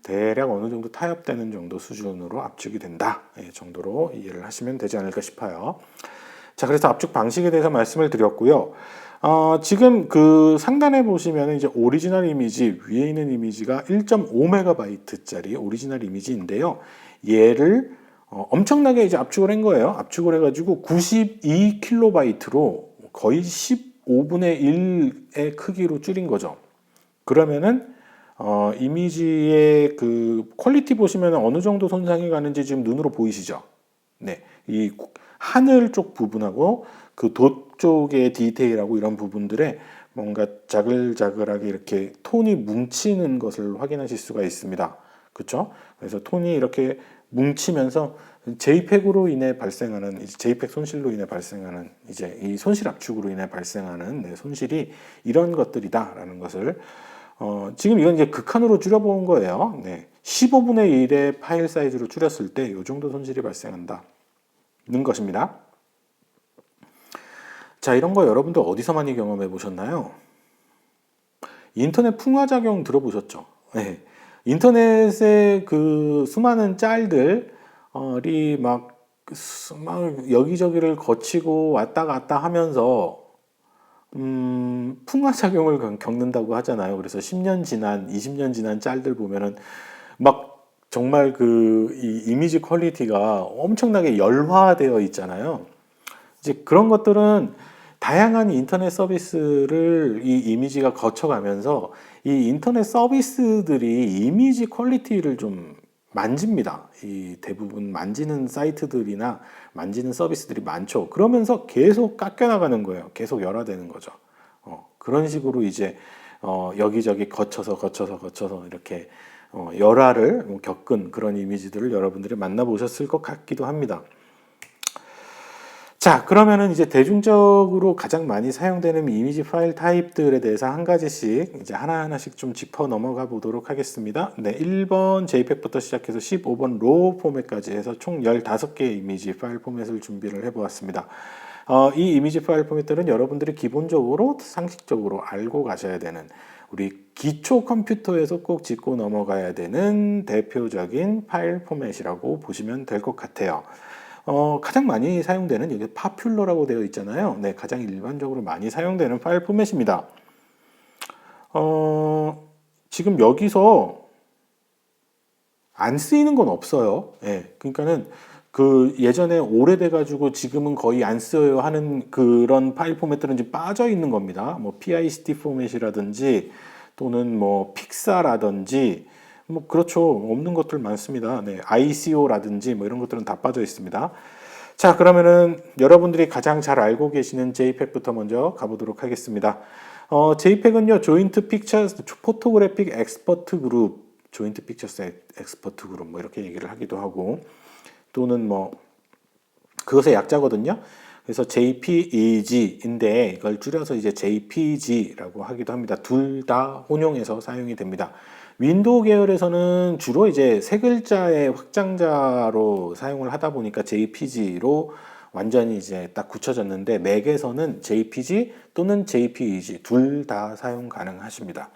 대략 어느 정도 타협되는 정도 수준으로 압축이 된다 정도로 이해를 하시면 되지 않을까 싶어요. 자, 그래서 압축 방식에 대해서 말씀을 드렸고요. 지금 그 상단에 보시면 이제 오리지널 이미지, 위에 있는 이미지가 1.5MB짜리 오리지널 이미지인데요. 얘를 엄청나게 이제 압축을 한 거예요. 압축을 해가지고 92KB로 거의 15분의 1의 크기로 줄인 거죠. 그러면은 이미지의 그 퀄리티 보시면 어느 정도 손상이 가는지 지금 눈으로 보이시죠? 이 하늘 쪽 부분하고 그 돛 쪽의 디테일하고 이런 부분들에 뭔가 자글자글하게 이렇게 톤이 뭉치는 것을 확인하실 수가 있습니다. 그렇죠? 그래서 톤이 이렇게 뭉치면서 JPEG으로 인해 발생하는 JPEG 손실로 인해 발생하는 이제 이 손실 압축으로 인해 발생하는 손실이 이런 것들이다라는 것을 지금 이건 이제 극한으로 줄여본 거예요. 15분의 1의 파일 사이즈로 줄였을 때 이 정도 손실이 발생한다는 것입니다. 자, 이런 거 여러분들 어디서 많이 경험해 보셨나요? 인터넷 풍화작용 들어보셨죠? 인터넷에 그 수많은 짤들이 막 여기저기를 거치고 왔다 갔다 하면서 풍화작용을 겪는다고 하잖아요. 그래서 10년 지난, 20년 지난 짤들 보면은 막 정말 그 이 이미지 퀄리티가 엄청나게 열화되어 있잖아요. 이제 그런 것들은 다양한 인터넷 서비스를 이 이미지가 거쳐가면서 이 인터넷 서비스들이 이미지 퀄리티를 좀 만집니다. 이 대부분 만지는 사이트들이나 만지는 서비스들이 많죠. 그러면서 계속 깎여나가는 거예요. 계속 열화되는 거죠. 그런 식으로 이제 여기저기 거쳐서 이렇게 열화를 겪은 그런 이미지들을 여러분들이 만나보셨을 것 같기도 합니다. 자, 그러면은 이제 대중적으로 가장 많이 사용되는 이미지 파일 타입들에 대해서 한 가지씩 이제 하나하나씩 좀 짚어 넘어가 보도록 하겠습니다. 1번 JPEG부터 시작해서 15번 로우 포맷까지 해서 총 15개의 이미지 파일 포맷을 준비를 해 보았습니다. 이 이미지 파일 포맷들은 여러분들이 기본적으로 상식적으로 알고 가셔야 되는, 우리 기초 컴퓨터에서 꼭 짚고 넘어가야 되는 대표적인 파일 포맷이라고 보시면 될 것 같아요. 가장 많이 사용되는, 여기 파퓰러라고 되어 있잖아요. 가장 일반적으로 많이 사용되는 파일 포맷입니다. 지금 여기서 안 쓰이는 건 없어요. 예. 그러니까는 그 예전에 오래돼 가지고 지금은 거의 안 써요 하는 그런 파일 포맷들은 이제 빠져 있는 겁니다. 뭐 PICT 포맷이라든지 또는 뭐 픽사라든지 뭐 그렇죠. 없는 것들 많습니다. 네. ICO라든지 뭐 이런 것들은 다 빠져 있습니다. 자, 그러면은 여러분들이 가장 잘 알고 계시는 JPEG부터 먼저 가보도록 하겠습니다. JPEG은요, 조인트 픽처스 포토그래픽 엑스퍼트 그룹, 조인트 픽처스 엑스퍼트 그룹 뭐 이렇게 얘기를 하기도 하고, 또는 뭐 그것의 약자거든요. 그래서 JPEG인데 이걸 줄여서 이제 JPG라고 하기도 합니다. 둘 다 혼용해서 사용이 됩니다. 윈도우 계열에서는 주로 이제 세 글자의 확장자로 사용을 하다 보니까 JPG로 완전히 이제 딱 굳혀졌는데, 맥에서는 JPG 또는 JPEG 둘 다 사용 가능하십니다.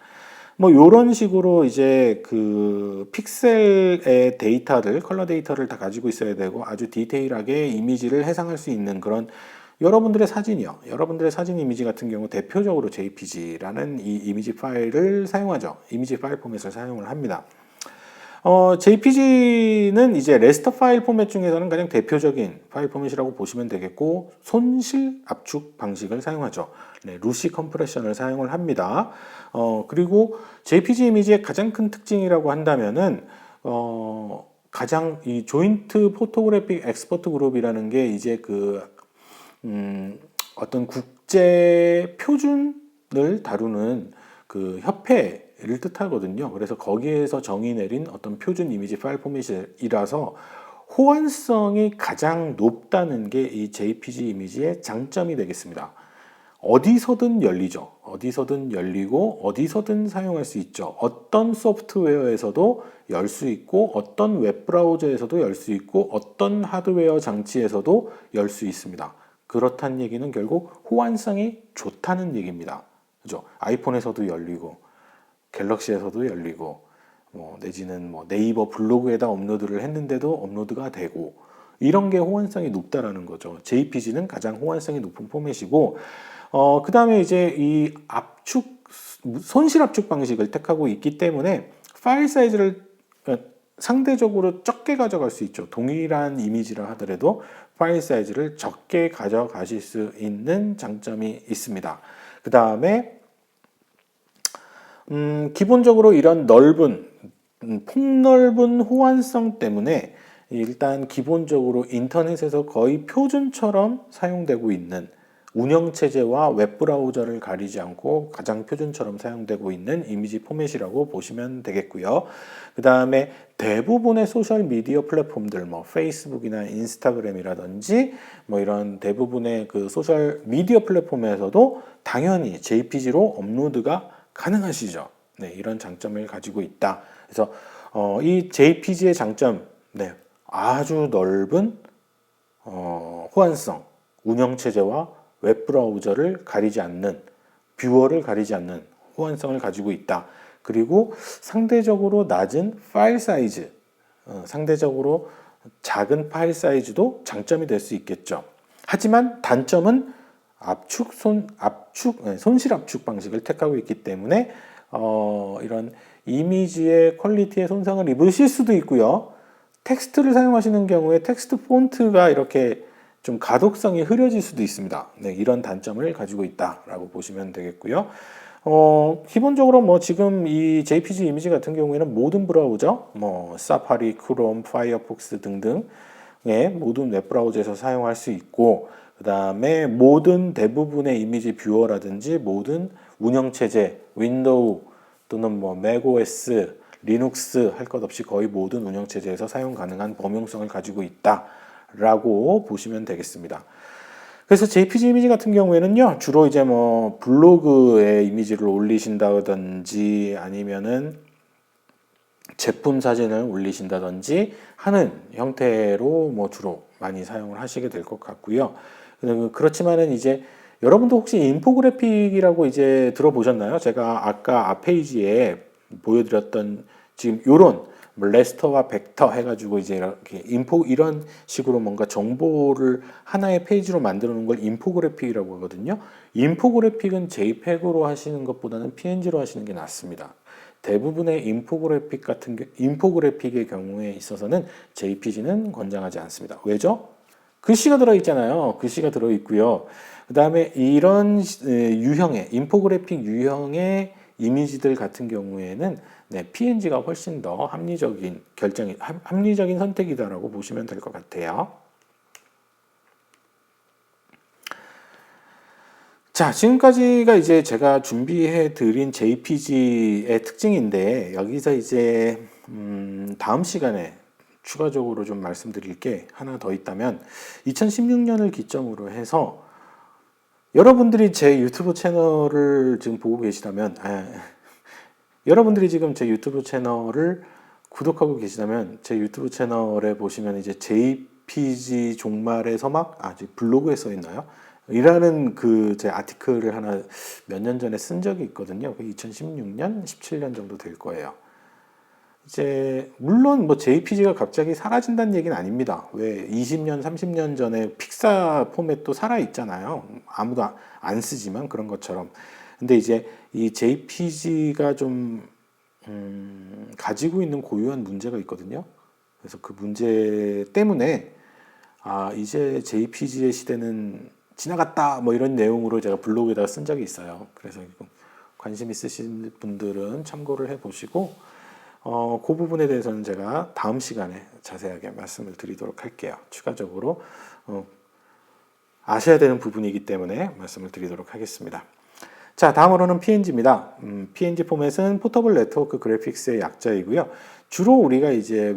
뭐 이런 식으로 이제 그 픽셀의 데이터를, 컬러 데이터를 다 가지고 있어야 되고 아주 디테일하게 이미지를 해상할 수 있는 그런 여러분들의 사진이요. 여러분들의 사진 이미지 같은 경우 대표적으로 JPG라는 이 이미지 파일을 사용하죠. 이미지 파일 포맷을 사용을 합니다. JPG는 이제 레스터 파일 포맷 중에서는 가장 대표적인 파일 포맷이라고 보시면 되겠고, 손실 압축 방식을 사용하죠. 네, 루시 컴프레션을 사용을 합니다. 그리고 JPG 이미지의 가장 큰 특징이라고 한다면은, 가장 이 조인트 포토그래픽 엑스퍼트 그룹이라는 게 이제 어떤 국제 표준을 다루는 그 협회를 뜻하거든요. 그래서 거기에서 정의 내린 어떤 표준 이미지 파일 포맷이라서 호환성이 가장 높다는 게 이 JPG 이미지의 장점이 되겠습니다. 어디서든 열리죠. 어디서든 열리고 어디서든 사용할 수 있죠. 어떤 소프트웨어에서도 열 수 있고 어떤 웹브라우저에서도 열 수 있고 어떤 하드웨어 장치에서도 열 수 있습니다. 그렇다는 얘기는 결국 호환성이 좋다는 얘기입니다. 그죠? 아이폰에서도 열리고 갤럭시에서도 열리고 뭐 내지는 뭐 네이버 블로그에다 업로드를 했는데도 업로드가 되고, 이런 게 호환성이 높다라는 거죠. JPG는 가장 호환성이 높은 포맷이고, 그 다음에 이제 이 손실 압축 방식을 택하고 있기 때문에 파일 사이즈를 상대적으로 적게 가져갈 수 있죠. 동일한 이미지라 하더라도 파일 사이즈를 적게 가져가실 수 있는 장점이 있습니다. 그 다음에 기본적으로 이런 폭넓은 호환성 때문에 일단 기본적으로 인터넷에서 거의 표준처럼 사용되고 있는, 운영체제와 웹브라우저를 가리지 않고 가장 표준처럼 사용되고 있는 이미지 포맷이라고 보시면 되겠고요. 그 다음에 대부분의 소셜미디어 플랫폼들, 뭐 페이스북이나 인스타그램이라든지 뭐 이런 대부분의 그 소셜미디어 플랫폼에서도 당연히 JPG로 업로드가 가능하시죠. 네, 이런 장점을 가지고 있다. 그래서 이 JPG의 장점, 네, 아주 넓은 호환성, 운영체제와 웹브라우저를 가리지 않는, 뷰어를 가리지 않는 호환성을 가지고 있다. 그리고 상대적으로 낮은 파일 사이즈, 상대적으로 작은 파일 사이즈도 장점이 될 수 있겠죠. 하지만 단점은 손실 압축 방식을 택하고 있기 때문에 이런 이미지의 퀄리티에 손상을 입으실 수도 있고요. 텍스트를 사용하시는 경우에 텍스트 폰트가 이렇게 좀 가독성이 흐려질 수도 있습니다. 네, 이런 단점을 가지고 있다라고 보시면 되겠고요. 기본적으로 뭐 지금 이 JPG 이미지 같은 경우에는 모든 브라우저, 뭐 사파리, 크롬, 파이어폭스 등등의 모든 웹브라우저에서 사용할 수 있고, 그 다음에 모든 대부분의 이미지 뷰어라든지 모든 운영체제, 윈도우 또는 뭐 맥OS, 리눅스 할 것 없이 거의 모든 운영체제에서 사용 가능한 범용성을 가지고 있다라고 보시면 되겠습니다. 그래서 JPG 이미지 같은 경우에는요, 주로 이제 뭐 블로그에 이미지를 올리신다든지 아니면은 제품 사진을 올리신다든지 하는 형태로 뭐 주로 많이 사용을 하시게 될 것 같고요. 그렇지만은 이제 여러분도 혹시 인포그래픽이라고 이제 들어보셨나요? 제가 아까 앞 페이지에 보여드렸던 지금 요런 레스터와 벡터 해가지고 이제 이렇게 이런 식으로 뭔가 정보를 하나의 페이지로 만들어 놓은 걸 인포그래픽이라고 하거든요. 인포그래픽은 JPEG으로 하시는 것보다는 PNG로 하시는 게 낫습니다. 대부분의 인포그래픽의 경우에 있어서는 JPG는 권장하지 않습니다. 왜죠? 글씨가 들어있잖아요. 글씨가 들어있고요. 그 다음에 이런 유형의 인포그래픽 유형의 이미지들 같은 경우에는 네, PNG가 훨씬 더 합리적인 선택이다라고 보시면 될 것 같아요. 자, 지금까지가 이제 제가 준비해 드린 JPG의 특징인데, 여기서 이제 다음 시간에 추가적으로 좀 말씀드릴 게 하나 더 있다면, 2016년을 기점으로 해서 여러분들이 제 유튜브 채널을 지금 보고 계시다면, 여러분들이 지금 제 유튜브 채널을 구독하고 계시다면, 제 유튜브 채널에 보시면 이제 JPG 종말의 서막, 블로그에 써 있나요? 이라는 그 제 아티클을 하나 몇 년 전에 쓴 적이 있거든요. 2016년, 17년 정도 될 거예요. 이제 물론 뭐 JPG가 갑자기 사라진다는 얘기는 아닙니다. 왜 20년, 30년 전에 픽사 포맷도 살아 있잖아요. 아무도 안 쓰지만 그런 것처럼. 근데 이제 이 JPG가 좀 가지고 있는 고유한 문제가 있거든요. 그래서 그 문제 때문에 이제 JPG의 시대는 지나갔다 뭐 이런 내용으로 제가 블로그에다가 쓴 적이 있어요. 그래서 관심 있으신 분들은 참고를 해보시고 그 부분에 대해서는 제가 다음 시간에 자세하게 말씀을 드리도록 할게요. 추가적으로 아셔야 되는 부분이기 때문에 말씀을 드리도록 하겠습니다. 자, 다음으로는 PNG입니다. PNG 포맷은 포터블 네트워크 그래픽스의 약자이고요. 주로 우리가 이제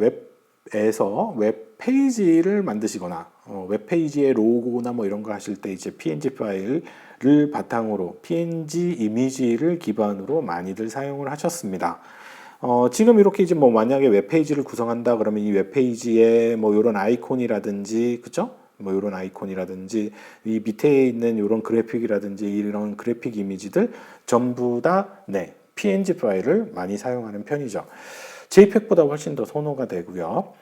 웹에서 웹 페이지를 만드시거나 웹 페이지의 로고나 뭐 이런 거 하실 때 이제 PNG 파일을 바탕으로 PNG 이미지를 기반으로 많이들 사용을 하셨습니다. 지금 이렇게 이제 뭐 만약에 웹 페이지를 구성한다 그러면 이 웹 페이지에 뭐 이런 아이콘이라든지 그죠? 뭐 이런 아이콘이라든지 이 밑에 있는 이런 그래픽이라든지 이런 그래픽 이미지들 전부 다 PNG 파일을 많이 사용하는 편이죠. JPEG보다 훨씬 더 선호가 되고요.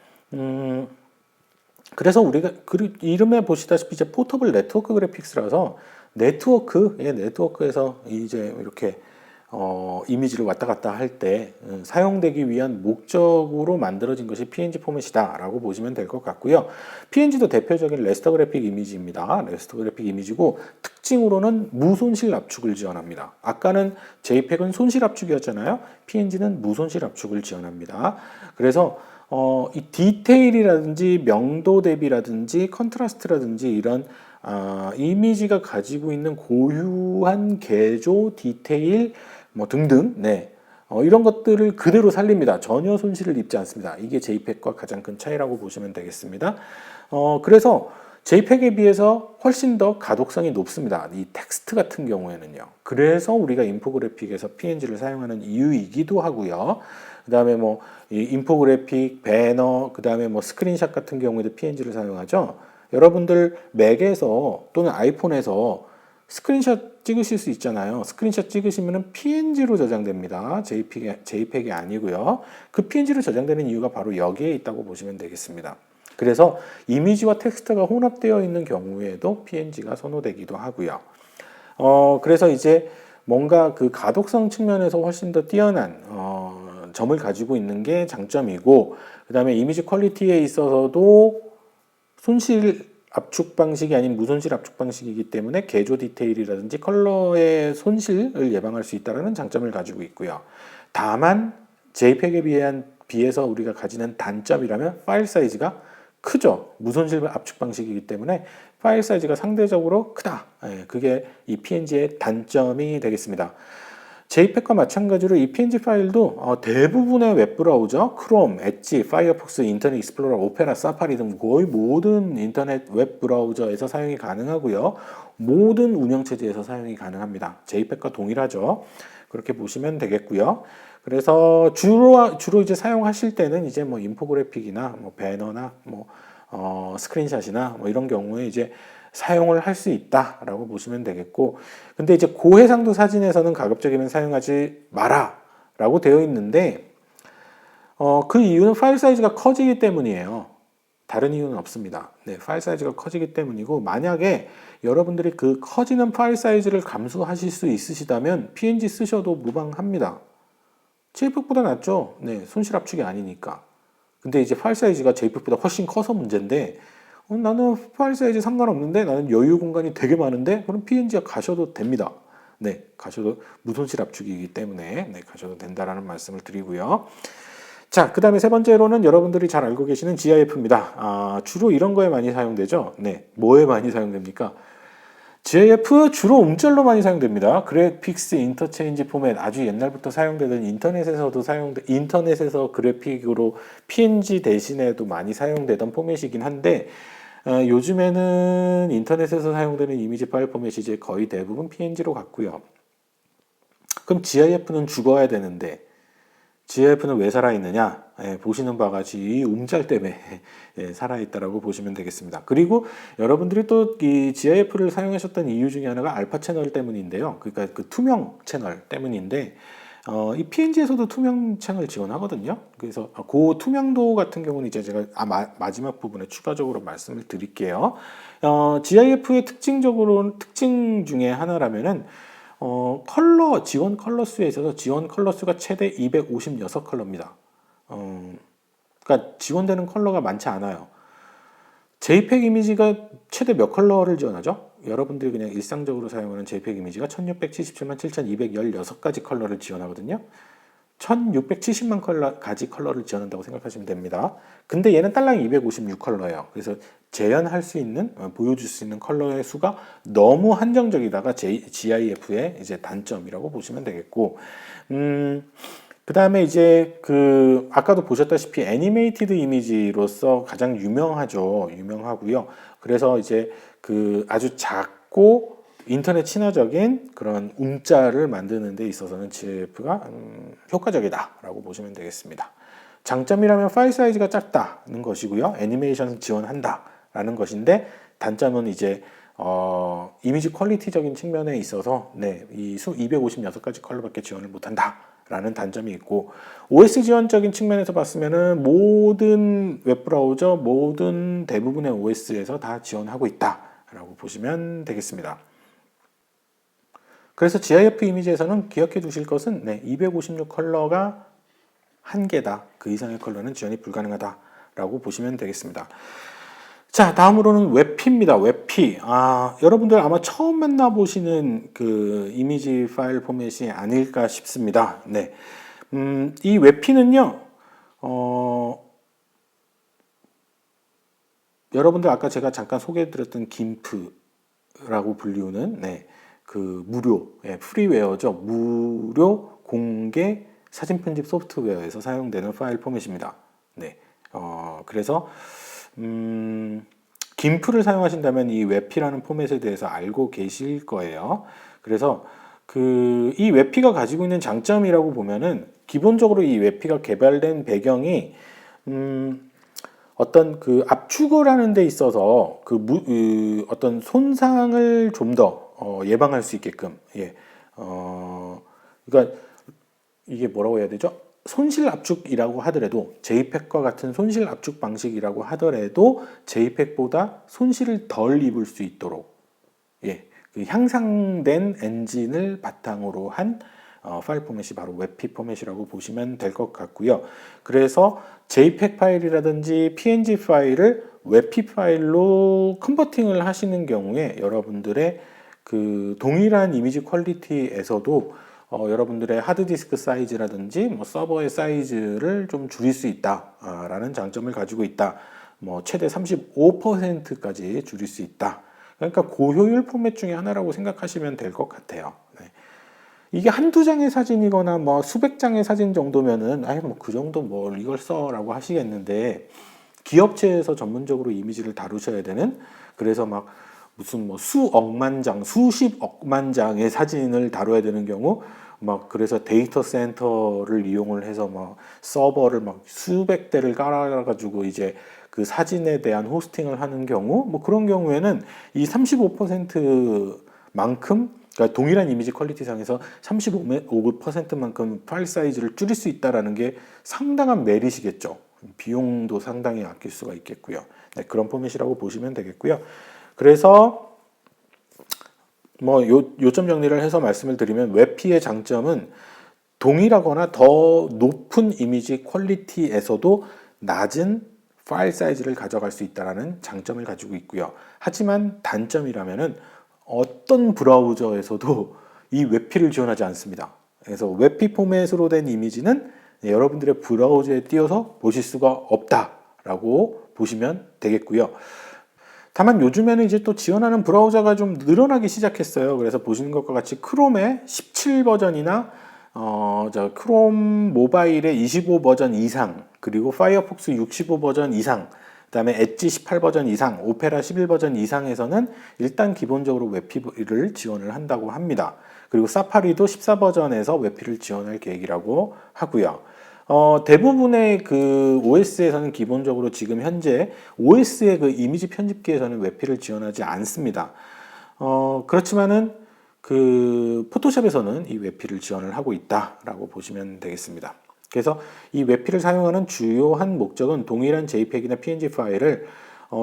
그래서 우리가 이름에 보시다시피 이제 포터블 네트워크 그래픽스라서 네트워크에서 이제 이렇게 이미지를 왔다 갔다 할 때 사용되기 위한 목적으로 만들어진 것이 PNG 포맷이다라고 보시면 될 것 같고요. PNG도 대표적인 레스터 그래픽 이미지입니다. 레스터 그래픽 이미지고 특징으로는 무손실 압축을 지원합니다. 아까는 JPEG은 손실 압축이었잖아요. PNG는 무손실 압축을 지원합니다. 그래서 이 디테일이라든지 명도 대비라든지 컨트라스트라든지 이런 이미지가 가지고 있는 고유한 개조, 디테일 뭐 등등 이런 것들을 그대로 살립니다. 전혀 손실을 입지 않습니다. 이게 JPEG과 가장 큰 차이라고 보시면 되겠습니다. 그래서 JPEG에 비해서 훨씬 더 가독성이 높습니다. 이 텍스트 같은 경우에는요. 그래서 우리가 인포그래픽에서 PNG를 사용하는 이유이기도 하고요. 그 다음에 뭐 인포그래픽, 배너, 그 다음에 뭐 스크린샷 같은 경우에도 PNG를 사용하죠. 여러분들 맥에서 또는 아이폰에서 스크린샷 찍으실 수 있잖아요. 스크린샷 찍으시면 PNG로 저장됩니다. JPEG이 아니고요. 그 PNG로 저장되는 이유가 바로 여기에 있다고 보시면 되겠습니다. 그래서 이미지와 텍스트가 혼합되어 있는 경우에도 PNG가 선호되기도 하고요. 그래서 이제 뭔가 그 가독성 측면에서 훨씬 더 뛰어난 점을 가지고 있는 게 장점이고, 그 다음에 이미지 퀄리티에 있어서도 손실 압축 방식이 아닌 무손실 압축 방식이기 때문에 개조 디테일이라든지 컬러의 손실을 예방할 수 있다는 장점을 가지고 있고요. 다만 JPEG에 비해서 우리가 가지는 단점이라면 파일 사이즈가 크죠. 무손실 압축 방식이기 때문에 파일 사이즈가 상대적으로 크다. 그게 이 PNG의 단점이 되겠습니다. JPEG과 마찬가지로 이 PNG 파일도 대부분의 웹브라우저, 크롬, 엣지, 파이어폭스, 인터넷 익스플로러, 오페라, 사파리 등 거의 모든 인터넷 웹브라우저에서 사용이 가능하고요. 모든 운영체제에서 사용이 가능합니다. JPEG과 동일하죠. 그렇게 보시면 되겠고요. 그래서 주로 이제 사용하실 때는 이제 뭐 인포그래픽이나 뭐 배너나 뭐 스크린샷이나 뭐 이런 경우에 이제 사용을 할 수 있다라고 보시면 되겠고, 근데 이제 고해상도 사진에서는 가급적이면 사용하지 마라라고 되어 있는데 그 이유는 파일 사이즈가 커지기 때문이에요. 다른 이유는 없습니다. 파일 사이즈가 커지기 때문이고, 만약에 여러분들이 그 커지는 파일 사이즈를 감수하실 수 있으시다면 PNG 쓰셔도 무방합니다. JPEG보다 낫죠. 네, 손실 압축이 아니니까. 근데 이제 파일 사이즈가 JPEG보다 훨씬 커서 문제인데 나는 파일 사이즈 상관없는데 나는 여유 공간이 되게 많은데 그럼 PNG가 가셔도 됩니다. 네, 가셔도 무손실 압축이기 때문에 네, 가셔도 된다라는 말씀을 드리고요. 자, 그 다음에 세 번째로는 여러분들이 잘 알고 계시는 GIF입니다. 주로 이런 거에 많이 사용되죠. 네, 뭐에 많이 사용됩니까? GIF 주로 움절로 많이 사용됩니다. 그래픽스 인터체인지 포맷 아주 옛날부터 사용되던 인터넷에서 그래픽으로 PNG 대신에도 많이 사용되던 포맷이긴 한데 요즘에는 인터넷에서 사용되는 이미지 파일 포맷이 이제 거의 대부분 PNG로 갔고요. 그럼 GIF는 죽어야 되는데 GIF는 왜 살아있느냐? 보시는 바와 같이 이 움짤 때문에 살아있다라고 보시면 되겠습니다. 그리고 여러분들이 또 이 GIF를 사용하셨던 이유 중에 하나가 알파 채널 때문인데요. 그러니까 그 투명 채널 때문인데 이 PNG에서도 투명 채널 지원하거든요. 그래서 그 투명도 같은 경우는 이제 제가 마지막 부분에 추가적으로 말씀을 드릴게요. GIF의 특징 중에 하나라면은 컬러 지원 컬러 수에 있어서 지원 컬러 수가 최대 256컬러입니다. 그러니까 지원되는 컬러가 많지 않아요. JPEG 이미지가 최대 몇 컬러를 지원하죠? 여러분들이 그냥 일상적으로 사용하는 JPEG 이미지가 1677만 7216가지 컬러를 지원하거든요. 1670만 가지 컬러를 지원한다고 생각하시면 됩니다. 근데 얘는 딸랑 256컬러예요. 그래서 재현할 수 있는, 보여줄 수 있는 컬러의 수가 너무 한정적이다가 GIF의 이제 단점이라고 보시면 되겠고, 그 다음에 이제 아까도 보셨다시피 애니메이티드 이미지로서 가장 유명하고요. 그래서 이제 아주 작고 인터넷 친화적인 그런 움짤을 만드는 데 있어서는 GIF가 효과적이다라고 보시면 되겠습니다. 장점이라면 파일 사이즈가 작다는 것이고요. 애니메이션 지원한다라는 것인데 단점은 이제 이미지 퀄리티적인 측면에 있어서 이 수 256가지 컬러밖에 지원을 못한다. 라는 단점이 있고 OS 지원적인 측면에서 봤으면은 모든 웹브라우저 모든 대부분의 OS에서 다 지원하고 있다라고 보시면 되겠습니다. 그래서 GIF 이미지에서는 기억해 두실 것은 256 컬러가 한계다. 그 이상의 컬러는 지원이 불가능하다라고 보시면 되겠습니다. 자, 다음으로는 웹피입니다. 웹피. 여러분들 아마 처음 만나보시는 그 이미지 파일 포맷이 아닐까 싶습니다. 네. 이 웹피는요, 여러분들 아까 제가 잠깐 소개해드렸던 김프라고 불리우는, 무료, 프리웨어죠. 무료 공개 사진 편집 소프트웨어에서 사용되는 파일 포맷입니다. 네. 그래서, 김프를 사용하신다면 이 웹피라는 포맷에 대해서 알고 계실 거예요. 그래서 이 웹피가 가지고 있는 장점이라고 보면은 기본적으로 이 웹피가 개발된 배경이 어떤 압축을 하는 데 있어서 어떤 손상을 좀 더 예방할 수 있게끔 그러니까 이게 뭐라고 해야 되죠? 손실 압축이라고 하더라도 JPEG과 같은 손실 압축 방식이라고 하더라도 JPEG보다 손실을 덜 입을 수 있도록 향상된 엔진을 바탕으로 한 파일 포맷이 바로 웹피 포맷이라고 보시면 될 것 같고요. 그래서 JPEG 파일이라든지 PNG 파일을 웹피 파일로 컨버팅을 하시는 경우에 여러분들의 동일한 이미지 퀄리티에서도 여러분들의 하드디스크 사이즈라든지 서버의 사이즈를 좀 줄일 수 있다라는 장점을 가지고 있다. 최대 35%까지 줄일 수 있다. 그러니까 고효율 포맷 중에 하나라고 생각하시면 될 것 같아요. 이게 한두 장의 사진이거나 수백 장의 사진 정도면은 그 정도 이걸 써라고 하시겠는데 기업체에서 전문적으로 이미지를 다루셔야 되는 그래서 무슨 수억만 장, 수십억만 장의 사진을 다뤄야 되는 경우 그래서 데이터 센터를 이용을 해서 서버를 수백 대를 깔아가지고 이제 그 사진에 대한 호스팅을 하는 경우 그런 경우에는 이 35%만큼 그러니까 동일한 이미지 퀄리티상에서 35%만큼 파일 사이즈를 줄일 수 있다라는 게 상당한 메리트겠죠. 비용도 상당히 아낄 수가 있겠고요. 그런 포맷이라고 보시면 되겠고요. 그래서 요점 정리를 해서 말씀을 드리면 웹피의 장점은 동일하거나 더 높은 이미지 퀄리티에서도 낮은 파일 사이즈를 가져갈 수 있다는 장점을 가지고 있고요. 하지만 단점이라면은 어떤 브라우저에서도 이 웹피를 지원하지 않습니다. 그래서 웹피 포맷으로 된 이미지는 여러분들의 브라우저에 띄워서 보실 수가 없다라고 보시면 되겠고요. 다만 요즘에는 이제 또 지원하는 브라우저가 좀 늘어나기 시작했어요. 그래서 보시는 것과 같이 크롬의 17 버전이나 크롬 모바일의 25 버전 이상, 그리고 파이어폭스 65 버전 이상, 그다음에 엣지 18 버전 이상, 오페라 11 버전 이상에서는 일단 기본적으로 웹피를 지원을 한다고 합니다. 그리고 사파리도 14 버전에서 웹피를 지원할 계획이라고 하고요. 대부분의 그 OS에서는 기본적으로 지금 현재 OS의 그 이미지 편집기에서는 웹피를 지원하지 않습니다. 그렇지만은 그 포토샵에서는 이 웹피를 지원을 하고 있다라고 보시면 되겠습니다. 그래서 이 웹피를 사용하는 주요한 목적은 동일한 JPEG이나 PNG 파일을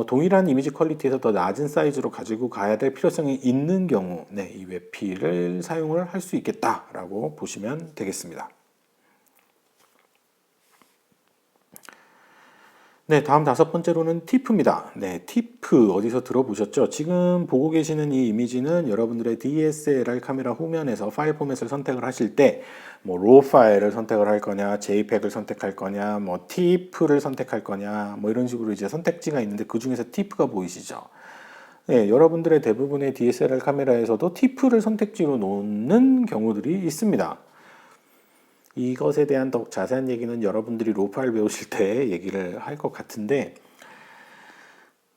동일한 이미지 퀄리티에서 더 낮은 사이즈로 가지고 가야 될 필요성이 있는 경우, 이 웹피를 사용을 할 수 있겠다라고 보시면 되겠습니다. 네, 다음 5번째로는 TIFF입니다. 네, TIFF 어디서 들어보셨죠? 지금 보고 계시는 이 이미지는 여러분들의 DSLR 카메라 후면에서 파일 포맷을 선택을 하실 때 뭐 RAW 파일을 선택을 할 거냐, JPEG을 선택할 거냐, 뭐 TIFF를 선택할 거냐, 뭐 이런 식으로 이제 선택지가 있는데 그 중에서 TIFF가 보이시죠? 네, 여러분들의 대부분의 DSLR 카메라에서도 TIFF를 선택지로 놓는 경우들이 있습니다. 이것에 대한 더 자세한 얘기는 여러분들이 로 파일 배우실 때 얘기를 할 것 같은데,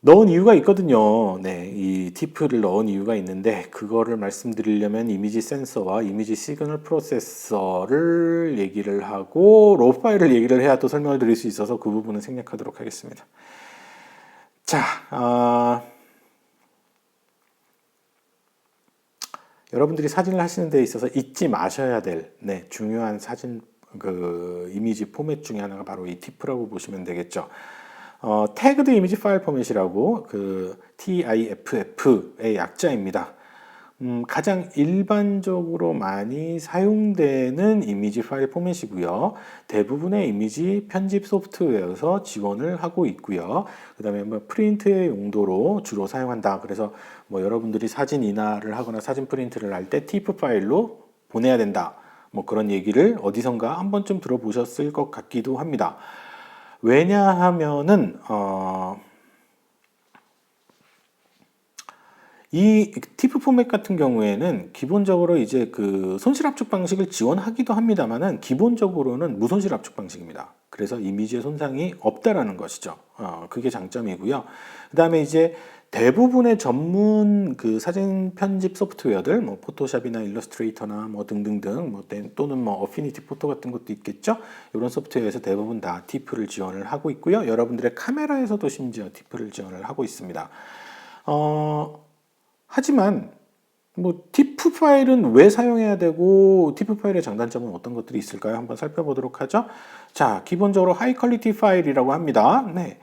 넣은 이유가 있거든요. 네, 이 TIFF를 넣은 이유가 있는데 그거를 말씀드리려면 이미지 센서와 이미지 시그널 프로세서를 얘기를 하고 로 파일을 얘기를 해야 또 설명을 드릴 수 있어서 그 부분은 생략하도록 하겠습니다. 자, 여러분들이 사진을 하시는 데 있어서 잊지 마셔야 될 중요한 사진 그 이미지 포맷 중에 하나가 바로 이 TIFF라고 보시면 되겠죠. 태그드 이미지 파일 포맷이라고 그 TIFF의 약자입니다. 가장 일반적으로 많이 사용되는 이미지 파일 포맷이고요. 대부분의 이미지 편집 소프트웨어에서 지원을 하고 있고요. 그 다음에 뭐 프린트의 용도로 주로 사용한다. 그래서 뭐 여러분들이 사진 인화를 하거나 사진 프린트를 할 때 TIFF 파일로 보내야 된다. 뭐 그런 얘기를 어디선가 한 번쯤 들어보셨을 것 같기도 합니다. 왜냐하면은 이 TIFF 포맷 같은 경우에는 기본적으로 이제 그 손실 압축 방식을 지원하기도 합니다만은 기본적으로는 무손실 압축 방식입니다. 그래서 이미지의 손상이 없다라는 것이죠. 그게 장점이고요. 그다음에 이제 대부분의 전문 그 사진 편집 소프트웨어들, 뭐 포토샵이나 일러스트레이터나 뭐 등등등, 뭐 또는 뭐 어피니티 포토 같은 것도 있겠죠. 이런 소프트웨어에서 대부분 다 TIFF를 지원을 하고 있고요. 여러분들의 카메라에서도 심지어 TIFF를 지원을 하고 있습니다. 하지만 뭐 TIFF 파일은 왜 사용해야 되고 TIFF 파일의 장단점은 어떤 것들이 있을까요? 한번 살펴보도록 하죠. 자, 기본적으로 하이 퀄리티 파일이라고 합니다. 네.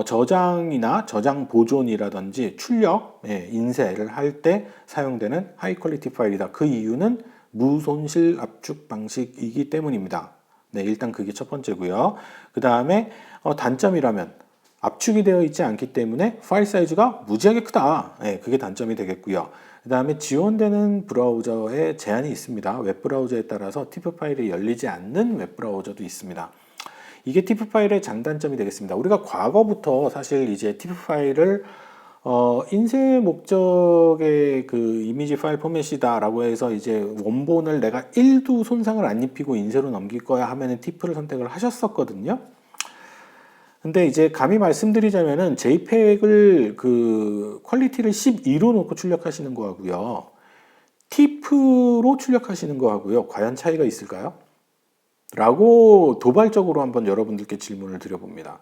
저장이나 저장 보존이라든지 출력, 인쇄를 할 때 사용되는 하이 퀄리티 파일이다. 그 이유는 무손실 압축 방식이기 때문입니다. 네, 일단 그게 첫 번째고요. 그 다음에 단점이라면 압축이 되어 있지 않기 때문에 파일 사이즈가 무지하게 크다. 네, 그게 단점이 되겠고요. 그 다음에 지원되는 브라우저에 제한이 있습니다. 웹브라우저에 따라서 TIFF 파일이 열리지 않는 웹브라우저도 있습니다. 이게 TIFF 파일의 장단점이 되겠습니다. 우리가 과거부터 사실 이제 TIFF 파일을 인쇄 목적의 그 이미지 파일 포맷이다라고 해서 이제 원본을 내가 1도 손상을 안 입히고 인쇄로 넘길 거야 하면은 TIFF를 선택을 하셨었거든요. 근데 이제 감히 말씀드리자면은 JPEG을 그 퀄리티를 12로 놓고 출력하시는 거하고요. TIFF로 출력하시는 거하고요. 과연 차이가 있을까요? 라고 도발적으로 한번 여러분들께 질문을 드려봅니다.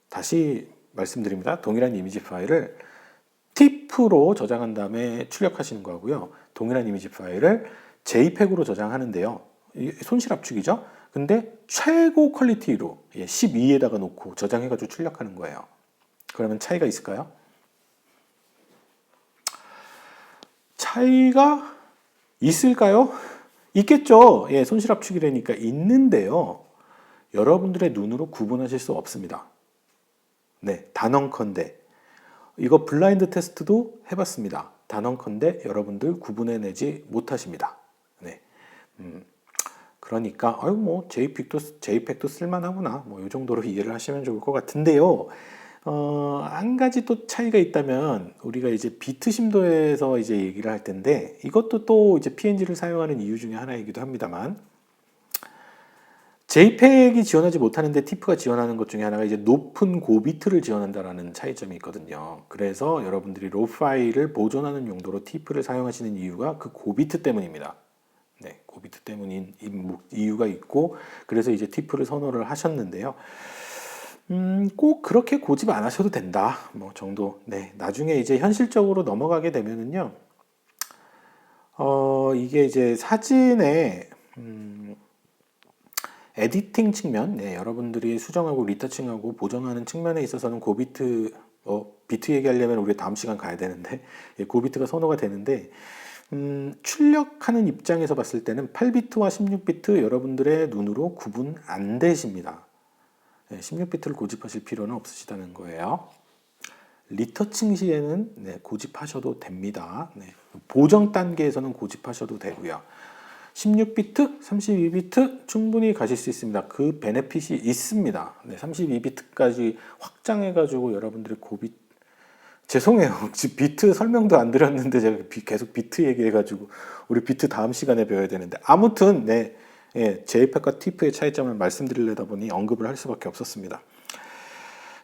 다시 말씀드립니다. 동일한 이미지 파일을 TIFF로 저장한 다음에 출력하시는 거고요. 동일한 이미지 파일을 JPEG으로 저장하는데요. 손실 압축이죠. 근데 최고 퀄리티로 12에다가 놓고 저장해가지고 출력하는 거예요. 그러면 차이가 있을까요? 차이가 있을까요? 있겠죠. 예, 손실 압축이라니까 있는데요. 여러분들의 눈으로 구분하실 수 없습니다. 네, 단언컨대 이거 블라인드 테스트도 해봤습니다. 단언컨대 여러분들 구분해내지 못하십니다. 네, 그러니까 아유 뭐 JPEG도 쓸만하구나 뭐 이 정도로 이해를 하시면 좋을 것 같은데요. 한 가지 또 차이가 있다면 우리가 이제 비트 심도에서 이제 얘기를 할 텐데 이것도 또 이제 PNG를 사용하는 이유 중에 하나이기도 합니다만 JPEG이 지원하지 못하는데 TIFF가 지원하는 것 중에 하나가 이제 높은 고비트를 지원한다라는 차이점이 있거든요. 그래서 여러분들이 로 파일을 보존하는 용도로 TIFF를 사용하시는 이유가 그 고비트 때문입니다. 네, 고비트 때문인 이유가 있고 그래서 이제 TIFF를 선호를 하셨는데요. 꼭 그렇게 고집 안 하셔도 된다. 뭐 정도. 네, 나중에 이제 현실적으로 넘어가게 되면은요. 이게 이제 사진에 에디팅 측면, 네, 여러분들이 수정하고 리터칭하고 보정하는 측면에 있어서는 고비트, 비트 얘기하려면 우리 다음 시간 가야 되는데, 예, 고비트가 선호가 되는데, 출력하는 입장에서 봤을 때는 8비트와 16비트 여러분들의 눈으로 구분 안 되십니다. 네, 16비트를 고집하실 필요는 없으시다는 거예요. 리터칭 시에는 네, 고집하셔도 됩니다. 네, 보정 단계에서는 고집하셔도 되고요. 16비트, 32비트 충분히 가실 수 있습니다. 그 베네핏이 있습니다. 네, 32비트까지 확장해가지고 여러분들이 죄송해요. 지금 비트 설명도 안 드렸는데 제가 계속 비트 얘기해가지고 우리 비트 다음 시간에 배워야 되는데 아무튼 네, 예, JPEG과 TIFF의 차이점을 말씀드리려다 보니 언급을 할 수밖에 없었습니다.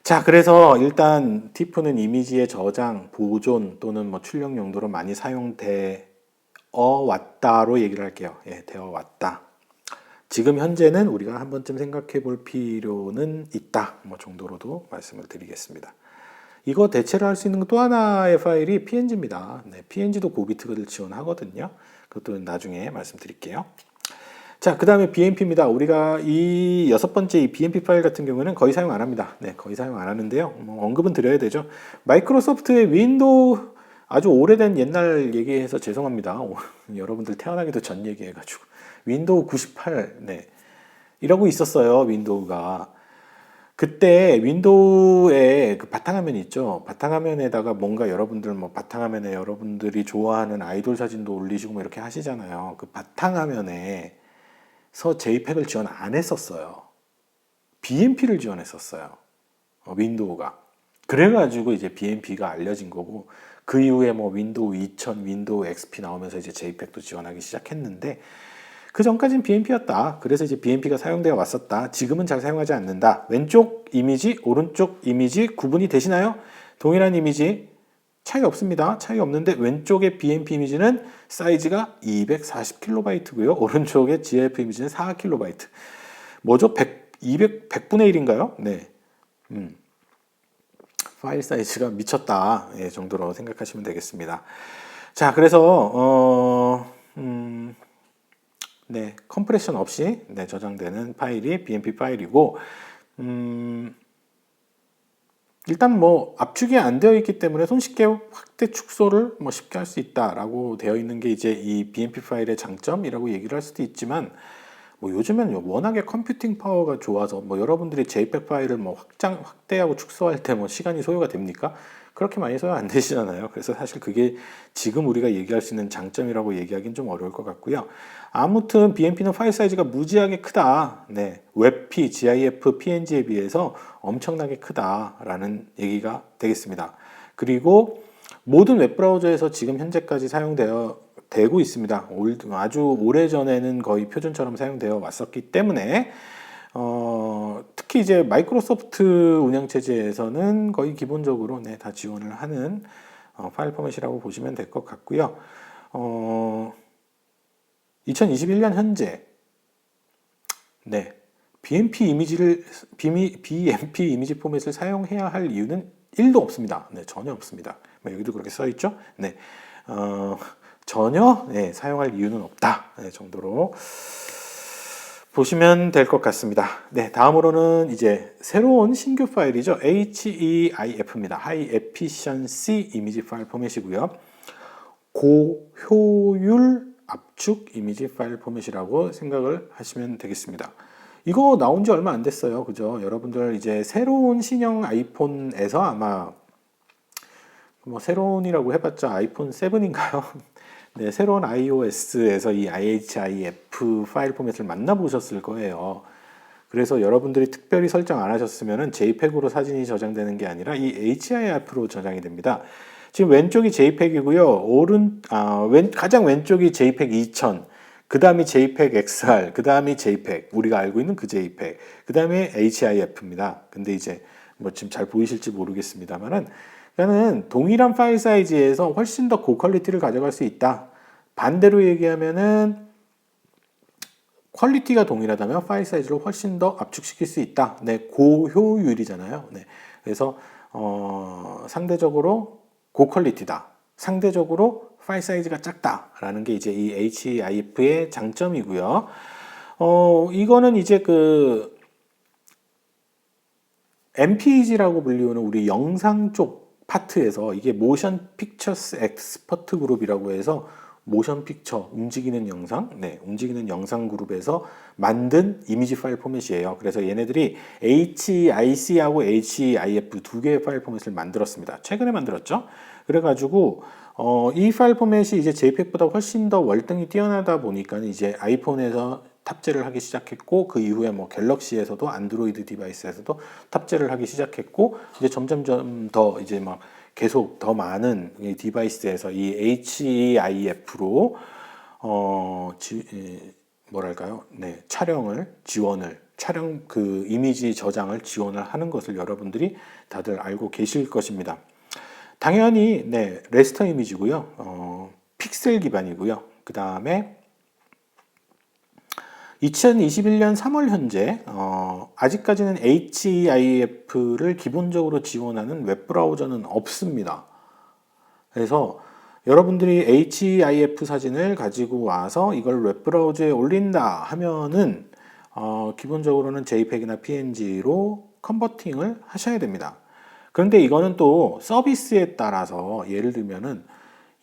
자, 그래서 일단 TIFF는 이미지의 저장, 보존 또는 뭐 출력 용도로 많이 사용되어 왔다로 얘기를 할게요. 예, 되어 왔다. 지금 현재는 우리가 한 번쯤 생각해 볼 필요는 있다. 뭐 정도로도 말씀을 드리겠습니다. 이거 대체로 할 수 있는 또 하나의 파일이 PNG입니다. 네, PNG도 고비트를 지원하거든요. 그것도 나중에 말씀드릴게요. 자, 그 다음에 BMP입니다. 우리가 이 6번째 이 BMP 파일 같은 경우는 거의 사용 안 합니다. 네, 거의 사용 안 하는데요. 뭐 언급은 드려야 되죠. 마이크로소프트의 윈도우 아주 오래된 옛날 얘기해서 죄송합니다. 여러분들 태어나기도 전 얘기해가지고 윈도우 98, 네, 이러고 있었어요. 윈도우가. 그때 윈도우에 그 바탕화면 있죠. 바탕화면에다가 뭔가 여러분들 뭐 바탕화면에 여러분들이 좋아하는 아이돌 사진도 올리시고 뭐 이렇게 하시잖아요. 그 바탕화면에서 JPEG을 지원 안 했었어요. BMP를 지원했었어요. 윈도우가. 그래가지고 이제 BMP가 알려진 거고 그 이후에 뭐 윈도우 2000, 윈도우 XP 나오면서 이제 JPEG도 지원하기 시작했는데 그 전까지는 BMP였다. 그래서 이제 BMP가 사용되어 왔었다. 지금은 잘 사용하지 않는다. 왼쪽 이미지, 오른쪽 이미지 구분이 되시나요? 동일한 이미지 차이 없습니다. 차이 없는데 왼쪽의 BMP 이미지는 사이즈가 240KB 오른쪽의 GIF 이미지는 4KB. 뭐죠? 100분의 1인가요? 네. 파일 사이즈가 미쳤다. 예, 정도로 생각하시면 되겠습니다. 자, 그래서 네, 컴프레션 없이 네, 저장되는 파일이 BMP 파일이고 일단 뭐 압축이 안 되어 있기 때문에 손쉽게 확대 축소를 뭐 쉽게 할 수 있다라고 되어 있는 게 이제 이 BMP 파일의 장점이라고 얘기를 할 수도 있지만 뭐 요즘엔 워낙에 컴퓨팅 파워가 좋아서 뭐 여러분들이 JPEG 파일을 뭐 확대하고 축소할 때 뭐 시간이 소요가 됩니까? 그렇게 많이 소요 안 되시잖아요. 그래서 사실 그게 지금 우리가 얘기할 수 있는 장점이라고 얘기하기는 좀 어려울 것 같고요. 아무튼 BMP는 파일 사이즈가 무지하게 크다. 네, 웹P, GIF, PNG에 비해서 엄청나게 크다라는 얘기가 되겠습니다. 그리고 모든 웹브라우저에서 지금 현재까지 되고 있습니다. 아주 오래전에는 거의 표준처럼 사용되어 왔었기 때문에 특히 이제 마이크로소프트 운영체제에서는 거의 기본적으로 네, 다 지원을 하는 파일 포맷이라고 보시면 될 것 같고요. 2021년 현재 네, BMP 이미지 포맷을 사용해야 할 이유는 1도 없습니다. 네, 전혀 없습니다. 여기도 그렇게 써 있죠. 네, 전혀 네, 사용할 이유는 없다. 네, 정도로 보시면 될 것 같습니다. 네, 다음으로는 이제 새로운 신규 파일이죠. HEIF입니다. High Efficiency Image File 포맷이고요. 고효율 압축 이미지 파일 포맷이라고 생각을 하시면 되겠습니다. 이거 나온 지 얼마 안 됐어요. 그죠? 여러분들 이제 새로운 신형 아이폰에서 아마 뭐 새로운이라고 해봤자 아이폰 7인가요? 네, 새로운 iOS에서 이 IHIF 파일 포맷을 만나보셨을 거예요. 그래서 여러분들이 특별히 설정 안 하셨으면 JPEG으로 사진이 저장되는 게 아니라 이 HIF로 저장이 됩니다. 지금 왼쪽이 JPEG이고요. 가장 왼쪽이 JPEG 2000, 그 다음이 JPEG XR, 그 다음이 JPEG, 우리가 알고 있는 그 JPEG, 그 다음에 HIF입니다. 근데 이제 뭐 지금 잘 보이실지 모르겠습니다만은, 그러니까는 동일한 파일 사이즈에서 훨씬 더 고퀄리티를 가져갈 수 있다. 반대로 얘기하면은 퀄리티가 동일하다면 파일 사이즈를 훨씬 더 압축시킬 수 있다. 네, 고효율이잖아요. 네, 그래서 상대적으로 고퀄리티다. 상대적으로 파일 사이즈가 작다라는 게 이제 이 HIF의 장점이고요. 이거는 이제 그 MPEG라고 불리우는 우리 영상 쪽 파트에서 이게 모션 픽처스 엑스퍼트 그룹이라고 해서 모션 픽처, 움직이는 영상, 네, 움직이는 영상 그룹에서 만든 이미지 파일 포맷이에요. 그래서 얘네들이 HIC하고 HIF 두 개의 파일 포맷을 만들었습니다. 최근에 만들었죠. 그래가지고 이 파일 포맷이 이제 JPEG보다 훨씬 더 월등히 뛰어나다 보니까 이제 아이폰에서 탑재를 하기 시작했고, 그 이후에 뭐 갤럭시에서도 안드로이드 디바이스에서도 탑재를 하기 시작했고, 이제 점점점 더 이제 막 계속 더 많은 이 디바이스에서 이 HEIF로 뭐랄까요? 네, 촬영 그 이미지 저장을 지원을 하는 것을 여러분들이 다들 알고 계실 것입니다. 당연히 네, 레스터 이미지고요. 픽셀 기반이고요. 그 다음에 2021년 3월 현재 아직까지는 HEIF를 기본적으로 지원하는 웹브라우저는 없습니다. 그래서 여러분들이 HEIF 사진을 가지고 와서 이걸 웹브라우저에 올린다 하면은 기본적으로는 JPEG이나 PNG로 컨버팅을 하셔야 됩니다. 그런데 이거는 또 서비스에 따라서 예를 들면은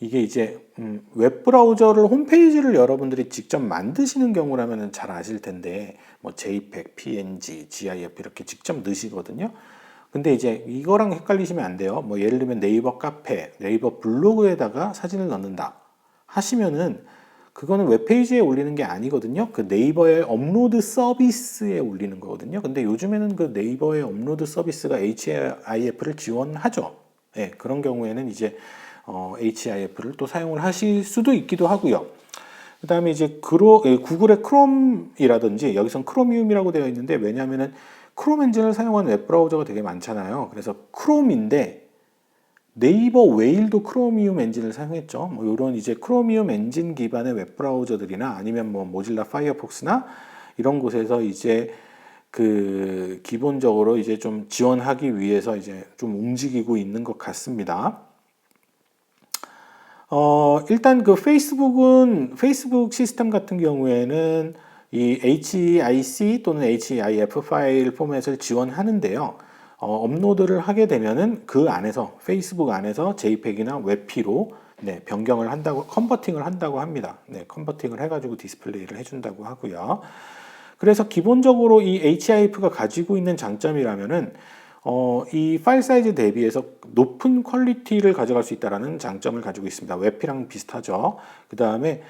이게 이제 웹브라우저를 홈페이지를 여러분들이 직접 만드시는 경우라면 잘 아실 텐데 뭐 JPEG, PNG, GIF 이렇게 직접 넣으시거든요. 근데 이제 이거랑 헷갈리시면 안 돼요. 뭐 예를 들면 네이버 카페, 네이버 블로그에다가 사진을 넣는다 하시면은 그거는 웹페이지에 올리는 게 아니거든요. 그 네이버의 업로드 서비스에 올리는 거거든요. 근데 요즘에는 그 네이버의 업로드 서비스가 HIF를 지원하죠. 네, 그런 경우에는 이제 HIF를 또 사용을 하실 수도 있기도 하고요. 그 다음에 이제 구글의 크롬이라든지 여기선 크로미움이라고 되어 있는데, 왜냐하면은 크롬 엔진을 사용하는 웹브라우저가 되게 많잖아요. 그래서 크롬인데 네이버 웨일도 크로미움 엔진을 사용했죠. 뭐 이런 이제 크로미움 엔진 기반의 웹브라우저들이나 아니면 뭐 모질라 파이어폭스나 이런 곳에서 이제 그 기본적으로 이제 좀 지원하기 위해서 이제 좀 움직이고 있는 것 같습니다. 일단 그 페이스북 시스템 같은 경우에는 이 HEIC 또는 HEIF 파일 포맷을 지원하는데요. 업로드를 하게 되면은 그 안에서 페이스북 안에서 JPEG이나 웹P로 네, 변경을 한다고, 컨버팅을 한다고 합니다. 네, 컨버팅을 해가지고 디스플레이를 해준다고 하고요. 그래서 기본적으로 이 HIF가 가지고 있는 장점이라면은 이 파일 사이즈 대비해서 높은 퀄리티를 가져갈 수 있다는 장점을 가지고 있습니다. 웹이랑 비슷하죠. 그 다음에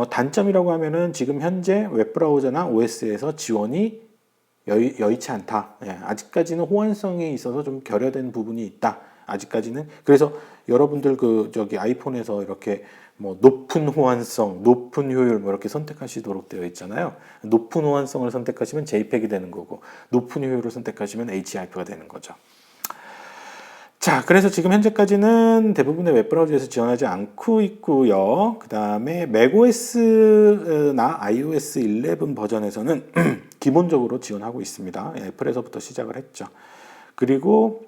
단점이라고 하면은 지금 현재 웹브라우저나 OS에서 지원이 여의치 않다. 예, 아직까지는 호환성에 있어서 좀 결여된 부분이 있다. 아직까지는. 그래서 여러분들 아이폰에서 이렇게 뭐 높은 호환성, 높은 효율 뭐 이렇게 선택하시도록 되어 있잖아요. 높은 호환성을 선택하시면 JPEG이 되는 거고, 높은 효율을 선택하시면 HIF가 되는 거죠. 자, 그래서 지금 현재까지는 대부분의 웹브라우저에서 지원하지 않고 있고요. 그 다음에 macOS나 iOS 11 버전에서는 기본적으로 지원하고 있습니다. 애플에서부터 시작을 했죠. 그리고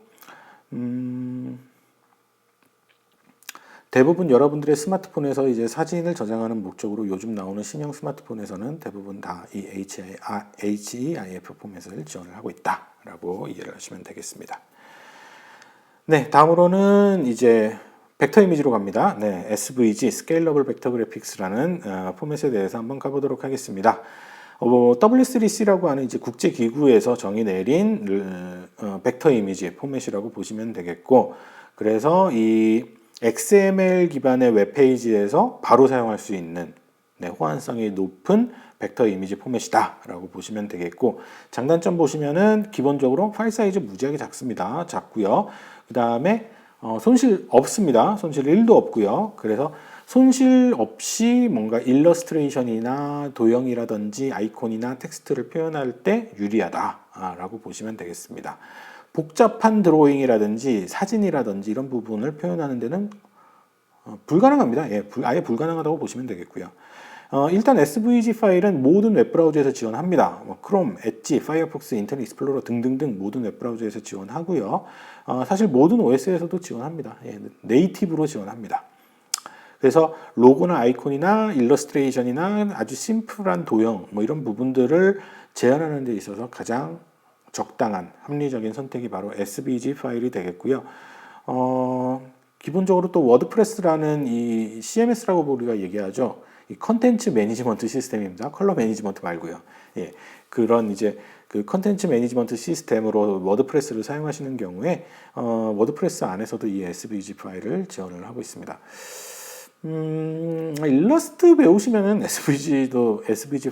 대부분 여러분들의 스마트폰에서 이제 사진을 저장하는 목적으로 요즘 나오는 신형 스마트폰에서는 대부분 다 이 HEIF 포맷을 지원을 하고 있다라고 이해를 하시면 되겠습니다. 네, 다음으로는 이제 벡터 이미지로 갑니다. 네, SVG, Scalable Vector Graphics라는 포맷에 대해서 한번 가보도록 하겠습니다. W3C라고 하는 이제 국제 기구에서 정의 내린 벡터 이미지 포맷이라고 보시면 되겠고, 그래서 이 XML 기반의 웹페이지에서 바로 사용할 수 있는 호환성이 높은 벡터 이미지 포맷이다라고 보시면 되겠고, 장단점 보시면은 기본적으로 파일 사이즈 무지하게 작습니다. 작고요. 그 다음에 손실 없습니다. 손실 1도 없고요. 그래서 손실 없이 뭔가 일러스트레이션이나 도형이라든지 아이콘이나 텍스트를 표현할 때 유리하다라고 보시면 되겠습니다. 복잡한 드로잉이라든지 사진이라든지 이런 부분을 표현하는 데는 불가능합니다. 예, 아예 불가능하다고 보시면 되겠고요. 일단 SVG 파일은 모든 웹브라우저에서 지원합니다. 크롬, 엣지, 파이어폭스, 인터넷 익스플로러 등등등 모든 웹브라우저에서 지원하고요. 사실 모든 OS에서도 지원합니다. 예, 네이티브로 지원합니다. 그래서 로고나 아이콘이나 일러스트레이션이나 아주 심플한 도형 이런 부분들을 제한하는 데 있어서 가장 적당한 합리적인 선택이 바로 SVG 파일이 되겠고요. 기본적으로 또 워드프레스라는 이 CMS라고 우리가 얘기하죠. 이 컨텐츠 매니지먼트 시스템입니다. 컬러 매니지먼트 말고요. 예, 그런 이제 그 컨텐츠 매니지먼트 시스템으로 워드프레스를 사용하시는 경우에 워드프레스 안에서도 이 SVG 파일을 지원을 하고 있습니다. 일러스트 배우시면은 SVG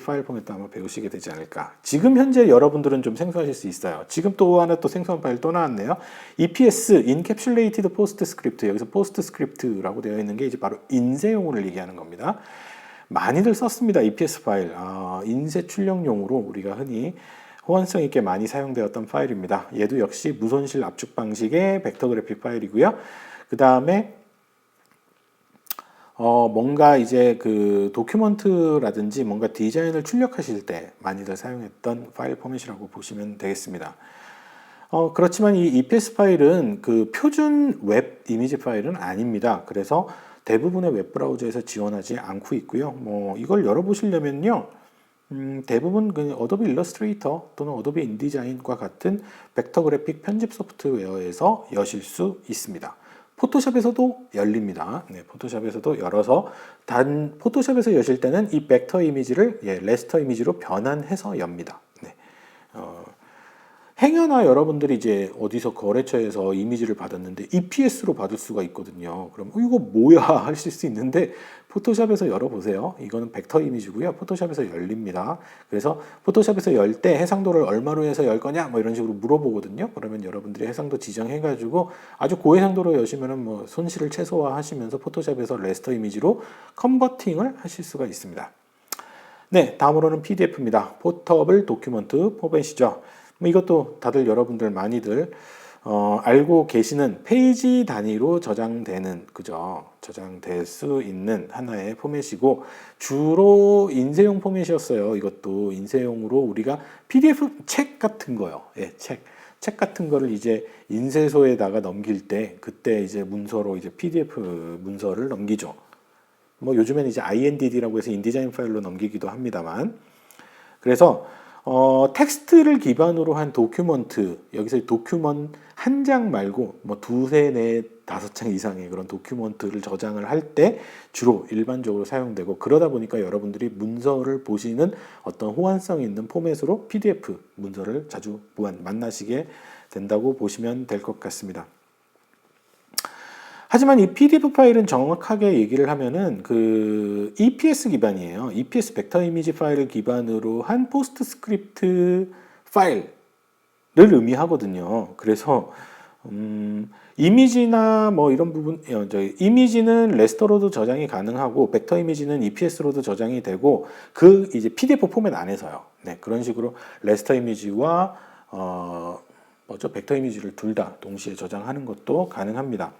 파일 포맷도 아마 배우시게 되지 않을까. 지금 현재 여러분들은 좀 생소하실 수 있어요. 지금 또 하나 또 생소한 파일 또 나왔네요. EPS, Encapsulated PostScript. 여기서 PostScript라고 되어 있는 게 이제 바로 인쇄용을 얘기하는 겁니다. 많이들 썼습니다. EPS 파일. 인쇄 출력용으로 우리가 흔히 호환성 있게 많이 사용되었던 파일입니다. 얘도 역시 무손실 압축 방식의 벡터 그래픽 파일이고요. 그 다음에 뭔가 이제 그 도큐먼트라든지 뭔가 디자인을 출력하실 때 많이들 사용했던 파일 포맷이라고 보시면 되겠습니다. 그렇지만 이 EPS 파일은 그 표준 웹 이미지 파일은 아닙니다. 그래서 대부분의 웹브라우저에서 지원하지 않고 있고요. 이걸 열어보시려면요. 대부분 그 어도비 일러스트레이터 또는 어도비 인디자인과 같은 벡터 그래픽 편집 소프트웨어에서 여실 수 있습니다. 포토샵에서도 열립니다. 네, 포토샵에서도 열어서 포토샵에서 여실 때는 이 벡터 이미지를 레스터 이미지로 변환해서 엽니다. 네. 행여나 여러분들이 이제 어디서 거래처에서 이미지를 받았는데 EPS로 받을 수가 있거든요. 그럼 이거 뭐야 하실 수 있는데 포토샵에서 열어보세요. 이거는 벡터 이미지고요. 포토샵에서 열립니다. 그래서 포토샵에서 열 때 해상도를 얼마로 해서 열 거냐 이런 식으로 물어보거든요. 그러면 여러분들이 해상도 지정해가지고 아주 고해상도로 여시면은 손실을 최소화하시면서 포토샵에서 레스터 이미지로 컨버팅을 하실 수가 있습니다. 네, 다음으로는 PDF입니다. 포터블 도큐먼트 포맷이죠. 이것도 다들 여러분들 많이들 알고 계시는 페이지 단위로 저장되는 저장될 수 있는 하나의 포맷이고 주로 인쇄용 포맷이었어요. 이것도 인쇄용으로 우리가 PDF 책 같은 거요. 예, 책 같은 거를 이제 인쇄소에다가 넘길 때 그때 이제 문서로 이제 PDF 문서를 넘기죠. 요즘에는 이제 INDD라고 해서 인디자인 파일로 넘기기도 합니다만, 그래서 텍스트를 기반으로 한 도큐먼트, 여기서 도큐먼트 한 장 말고 두세, 네, 다섯 장 이상의 그런 도큐먼트를 저장을 할 때 주로 일반적으로 사용되고, 그러다 보니까 여러분들이 문서를 보시는 어떤 호환성 있는 포맷으로 PDF 문서를 자주 만나시게 된다고 보시면 될 것 같습니다. 하지만 이 PDF 파일은 정확하게 얘기를 하면은 그 EPS 기반이에요. EPS 벡터 이미지 파일을 기반으로 한 포스트스크립트 파일을 의미하거든요. 그래서 이미지나 이런 부분, 이미지는 레스터로도 저장이 가능하고 벡터 이미지는 EPS로도 저장이 되고 그 이제 PDF 포맷 안에서요. 네, 그런 식으로 레스터 이미지와 벡터 이미지를 둘 다 동시에 저장하는 것도 가능합니다.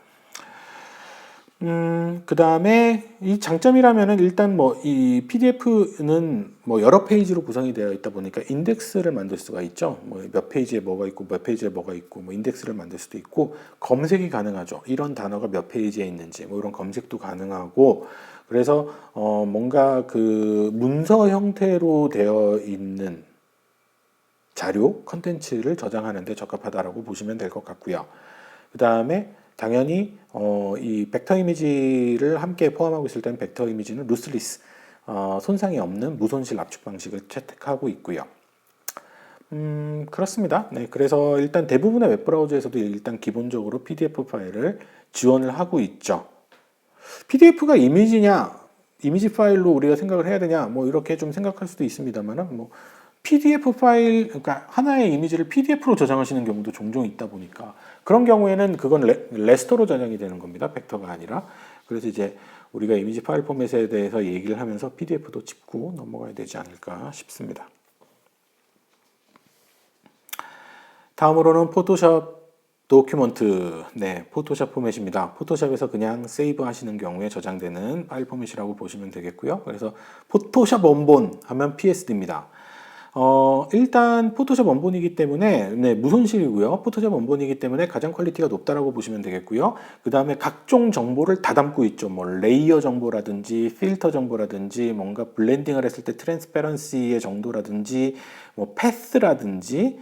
그 다음에 이 장점이라면은 일단 이 PDF는 여러 페이지로 구성이 되어 있다 보니까 인덱스를 만들 수가 있죠. 몇 페이지에 뭐가 있고 몇 페이지에 뭐가 있고 인덱스를 만들 수도 있고 검색이 가능하죠. 이런 단어가 몇 페이지에 있는지 이런 검색도 가능하고, 그래서 뭔가 그 문서 형태로 되어 있는 자료, 컨텐츠를 저장하는 데 적합하다라고 보시면 될 것 같고요. 그 다음에 당연히 이 벡터 이미지를 함께 포함하고 있을 때는 벡터 이미지는 루스리스, 손상이 없는 무손실 압축 방식을 채택하고 있고요. 그렇습니다. 네, 그래서 일단 대부분의 웹브라우저에서도 일단 기본적으로 PDF 파일을 지원을 하고 있죠. PDF가 이미지냐, 이미지 파일로 우리가 생각을 해야 되냐, 뭐 이렇게 좀 생각할 수도 있습니다만은 뭐 PDF 파일, 그러니까 하나의 이미지를 PDF로 저장하시는 경우도 종종 있다 보니까 그런 경우에는 그건 레스터로 저장이 되는 겁니다. 벡터가 아니라. 그래서 이제 우리가 이미지 파일 포맷에 대해서 얘기를 하면서 PDF도 짚고 넘어가야 되지 않을까 싶습니다. 다음으로는 포토샵 도큐먼트, 네, 포토샵 포맷입니다. 포토샵에서 그냥 세이브 하시는 경우에 저장되는 파일 포맷이라고 보시면 되겠고요. 그래서 포토샵 원본 하면 PSD입니다. 일단 포토샵 원본이기 때문에 네, 무손실이고요. 포토샵 원본이기 때문에 가장 퀄리티가 높다라고 보시면 되겠고요. 그 다음에 각종 정보를 다 담고 있죠. 뭐 레이어 정보라든지 필터 정보라든지 뭔가 블렌딩을 했을 때 트랜스페런시의 정도라든지 뭐 패스라든지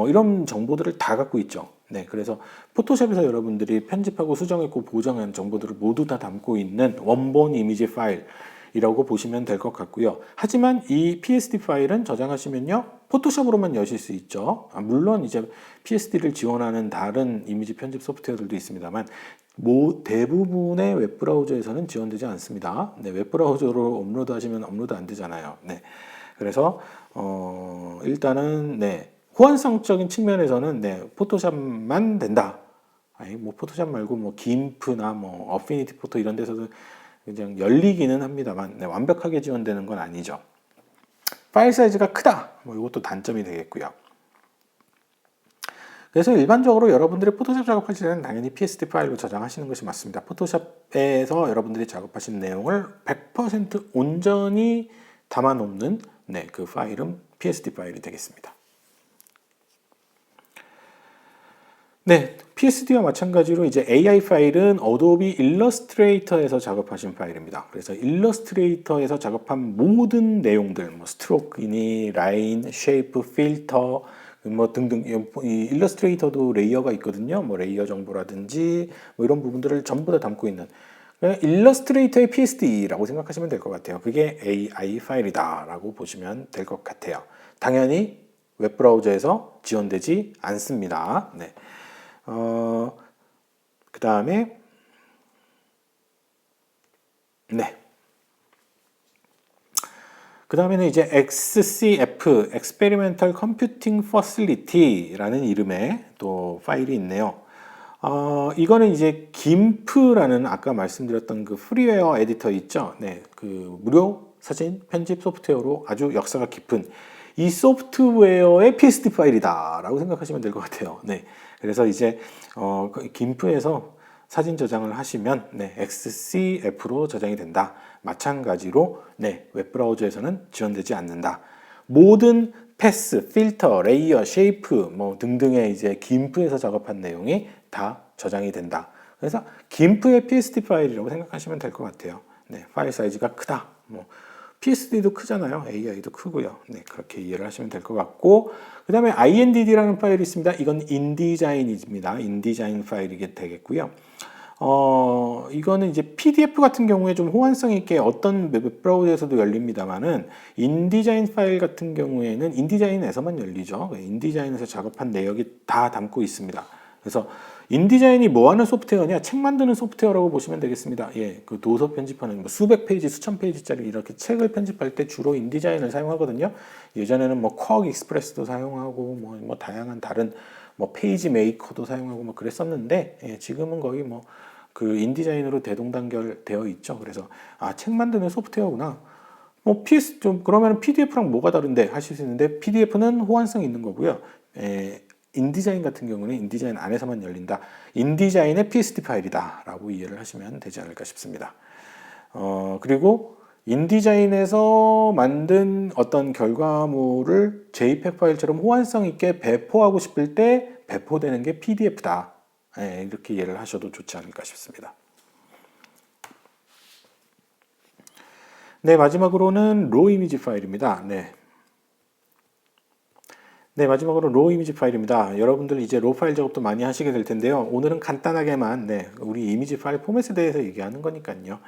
이런 정보들을 다 갖고 있죠. 네, 그래서 포토샵에서 여러분들이 편집하고 수정했고 보정한 정보들을 모두 다 담고 있는 원본 이미지 파일이라고 보시면 될 것 같고요. 하지만 이 PSD 파일은 저장하시면요, 포토샵으로만 여실 수 있죠. 물론 이제 PSD를 지원하는 다른 이미지 편집 소프트웨어들도 있습니다만 대부분의 웹브라우저에서는 지원되지 않습니다. 네, 웹브라우저로 업로드하시면 업로드 안 되잖아요. 네, 그래서 일단은 네. 호환성적인 측면에서는 네, 포토샵만 된다. 아니, 뭐 포토샵 말고 뭐 김프나 뭐 어피니티 포토 이런 데서도 그냥 열리기는 합니다만 네, 완벽하게 지원되는 건 아니죠. 파일 사이즈가 크다. 뭐 이것도 단점이 되겠고요. 그래서 일반적으로 여러분들이 포토샵 작업하실 때는 당연히 PSD 파일로 저장하시는 것이 맞습니다. 포토샵에서 여러분들이 작업하신 내용을 100% 온전히 담아놓는 네, 그 파일은 PSD 파일이 되겠습니다. 네, PSD와 마찬가지로 이제 AI 파일은 어도비 일러스트레이터에서 작업하신 파일입니다. 그래서 일러스트레이터에서 작업한 모든 내용들, 뭐 스트로크니, 라인, 쉐이프, 필터, 뭐 등등, 이 일러스트레이터도 레이어가 있거든요. 뭐 레이어 정보라든지 뭐 이런 부분들을 전부 다 담고 있는 일러스트레이터의 PSD라고 생각하시면 될 것 같아요. 그게 AI 파일이다라고 보시면 될 것 같아요. 당연히 웹브라우저에서 지원되지 않습니다. 네. 그 다음에 네. 그 다음에는 이제 XCF, Experimental Computing Facility라는 이름의 또 파일이 있네요. 이거는 이제 김프라는 아까 말씀드렸던 그 프리웨어 에디터 있죠? 네, 그 무료 사진 편집 소프트웨어로 아주 역사가 깊은 이 소프트웨어의 PSD 파일이다라고 생각하시면 될 것 같아요. 네, 그래서 이제 김프에서 사진 저장을 하시면 네, XCF로 저장이 된다. 마찬가지로 네, 웹브라우저에서는 지원되지 않는다. 모든 패스, 필터, 레이어, 쉐이프 뭐 등등의 이제 김프에서 작업한 내용이 다 저장이 된다. 그래서 김프의 PSD 파일이라고 생각하시면 될 것 같아요. 네, 파일 사이즈가 크다. 뭐 PSD도 크잖아요. AI도 크고요. 네, 그렇게 이해를 하시면 될 것 같고, 그 다음에 INDD라는 파일이 있습니다. 이건 인디자인입니다. 인디자인 파일이 되겠고요. 이거는 이제 PDF 같은 경우에 좀 호환성 있게 어떤 웹브라우저에서도 열립니다만은 인디자인 파일 같은 경우에는 인디자인에서만 열리죠. 인디자인에서 작업한 내역이 다 담고 있습니다. 그래서 인디자인이 뭐 하는 소프트웨어냐? 책 만드는 소프트웨어라고 보시면 되겠습니다. 예, 그 도서 편집하는 뭐 수백 페이지, 수천 페이지짜리 이렇게 책을 편집할 때 주로 인디자인을 사용하거든요. 예전에는 뭐 쿼크 익스프레스도 사용하고 뭐 다양한 다른 뭐 페이지 메이커도 사용하고 뭐 그랬었는데 예, 지금은 거의 뭐 그 인디자인으로 대동단결되어 있죠. 그래서 책 만드는 소프트웨어구나. 뭐 PS 좀 그러면 PDF랑 뭐가 다른데 하실 수 있는데 PDF는 호환성이 있는 거고요. 인디자인 같은 경우는 인디자인 안에서만 열린다. 인디자인의 PSD 파일이다라고 이해를 하시면 되지 않을까 싶습니다. 그리고 인디자인에서 만든 어떤 결과물을 JPEG 파일처럼 호환성 있게 배포하고 싶을 때 배포되는 게 PDF다. 네, 이렇게 이해를 하셔도 좋지 않을까 싶습니다. 네, 마지막으로는 로 이미지 파일입니다. 네. 네, 마지막으로 로우 이미지 파일입니다. 여러분들 이제 로우 파일 작업도 많이 하시게 될 텐데요. 오늘은 간단하게만 우리 이미지 파일 포맷에 대해서 얘기하는 거니까요.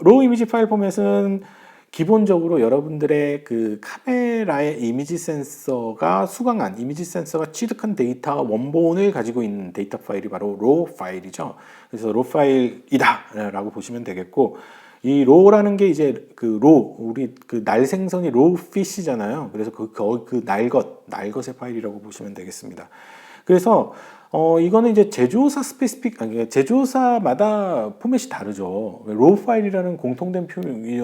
로우 이미지 파일 포맷은 기본적으로 여러분들의 그 카메라의 이미지 센서가 수강한 이미지 센서가 취득한 데이터 원본을 가지고 있는 데이터 파일이 바로 로우 파일이죠. 그래서 로우 파일이다라고 보시면 되겠고, 이 로우라는 게 이제 그 로우, 우리 그 날 생선이 로우 피시잖아요. 그래서 그 날것의 파일이라고 보시면 되겠습니다. 그래서 이거는 이제 제조사 아니, 제조사마다 포맷이 다르죠. 로우 파일이라는 공통된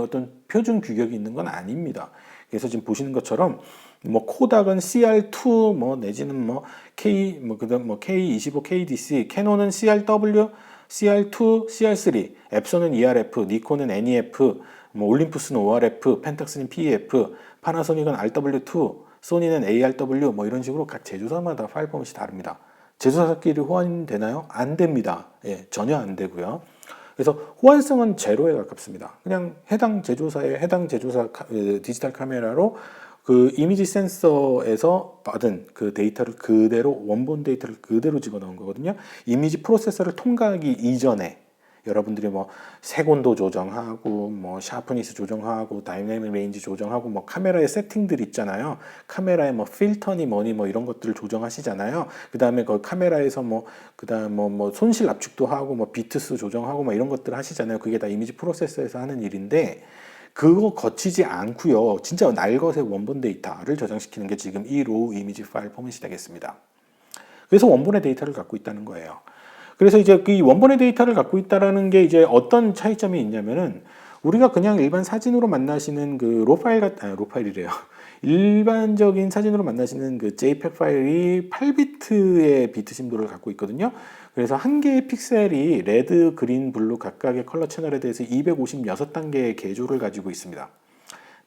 어떤 표준 규격이 있는 건 아닙니다. 그래서 지금 보시는 것처럼 뭐 코닥은 CR2 뭐 내지는 뭐 그다음 뭐 K25 KDC, 캐논은 CRW, CR2, CR3, 앱손은 ERF, 니콘은 NEF, 뭐 올림푸스는 ORF, 펜탁스는 PEF, 파나소닉은 RW2, 소니는 ARW, 뭐 이런 식으로 각 제조사마다 파일 포맷이 다릅니다. 제조사끼리 호환되나요? 안 됩니다. 예, 전혀 안 되고요. 그래서 호환성은 제로에 가깝습니다. 그냥 해당 제조사 디지털 카메라로 그 이미지 센서에서 받은 그 데이터를 그대로 원본 데이터를 그대로 집어넣은 거거든요. 이미지 프로세서를 통과하기 이전에 여러분들이 뭐 색온도 조정하고 뭐 샤프니스 조정하고 다이내믹 레인지 조정하고 뭐 카메라의 세팅들 있잖아요. 카메라의 뭐 필터니 뭐니 뭐 이런 것들을 조정하시잖아요. 그다음에 그 카메라에서 뭐 그다음 뭐 손실 압축도 하고 뭐 비트수 조정하고 뭐 이런 것들 하시잖아요. 그게 다 이미지 프로세서에서 하는 일인데 그거 거치지 않고요. 진짜 날것의 원본 데이터를 저장시키는 게 지금 이 로우 이미지 파일 포맷이 되겠습니다. 그래서 원본의 데이터를 갖고 있다는 거예요. 그래서 이제 그 원본의 데이터를 갖고 있다라는 게 이제 어떤 차이점이 있냐면은 우리가 그냥 일반 사진으로 만나시는 그 로파일이래요. 일반적인 사진으로 만나시는 그 JPEG 파일이 8비트의 비트 심도를 갖고 있거든요. 그래서 한 개의 픽셀이 레드, 그린, 블루 각각의 컬러 채널에 대해서 256단계의 개조를 가지고 있습니다.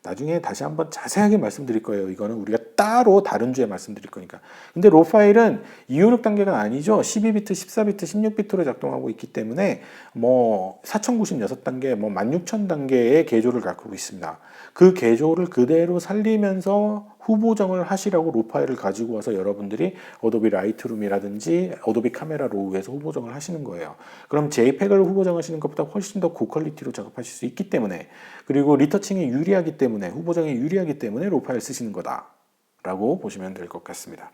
나중에 다시 한번 자세하게 말씀드릴 거예요. 이거는 우리가 따로 다른 주에 말씀드릴 거니까. 근데 로 파일은 256단계가 아니죠. 12비트, 14비트, 16비트로 작동하고 있기 때문에 뭐 4096단계, 뭐 16000단계의 개조를 갖고 있습니다. 그 개조를 그대로 살리면서 후보정을 하시라고 로 파일을 가지고 와서 여러분들이 어도비 라이트룸이라든지 어도비 카메라 로우에서 후보정을 하시는 거예요. 그럼 JPEG을 후보정하시는 것보다 훨씬 더 고퀄리티로 작업하실 수 있기 때문에, 그리고 리터칭이 유리하기 때문에, 후보정이 유리하기 때문에 로 파일 쓰시는 거다라고 보시면 될 것 같습니다.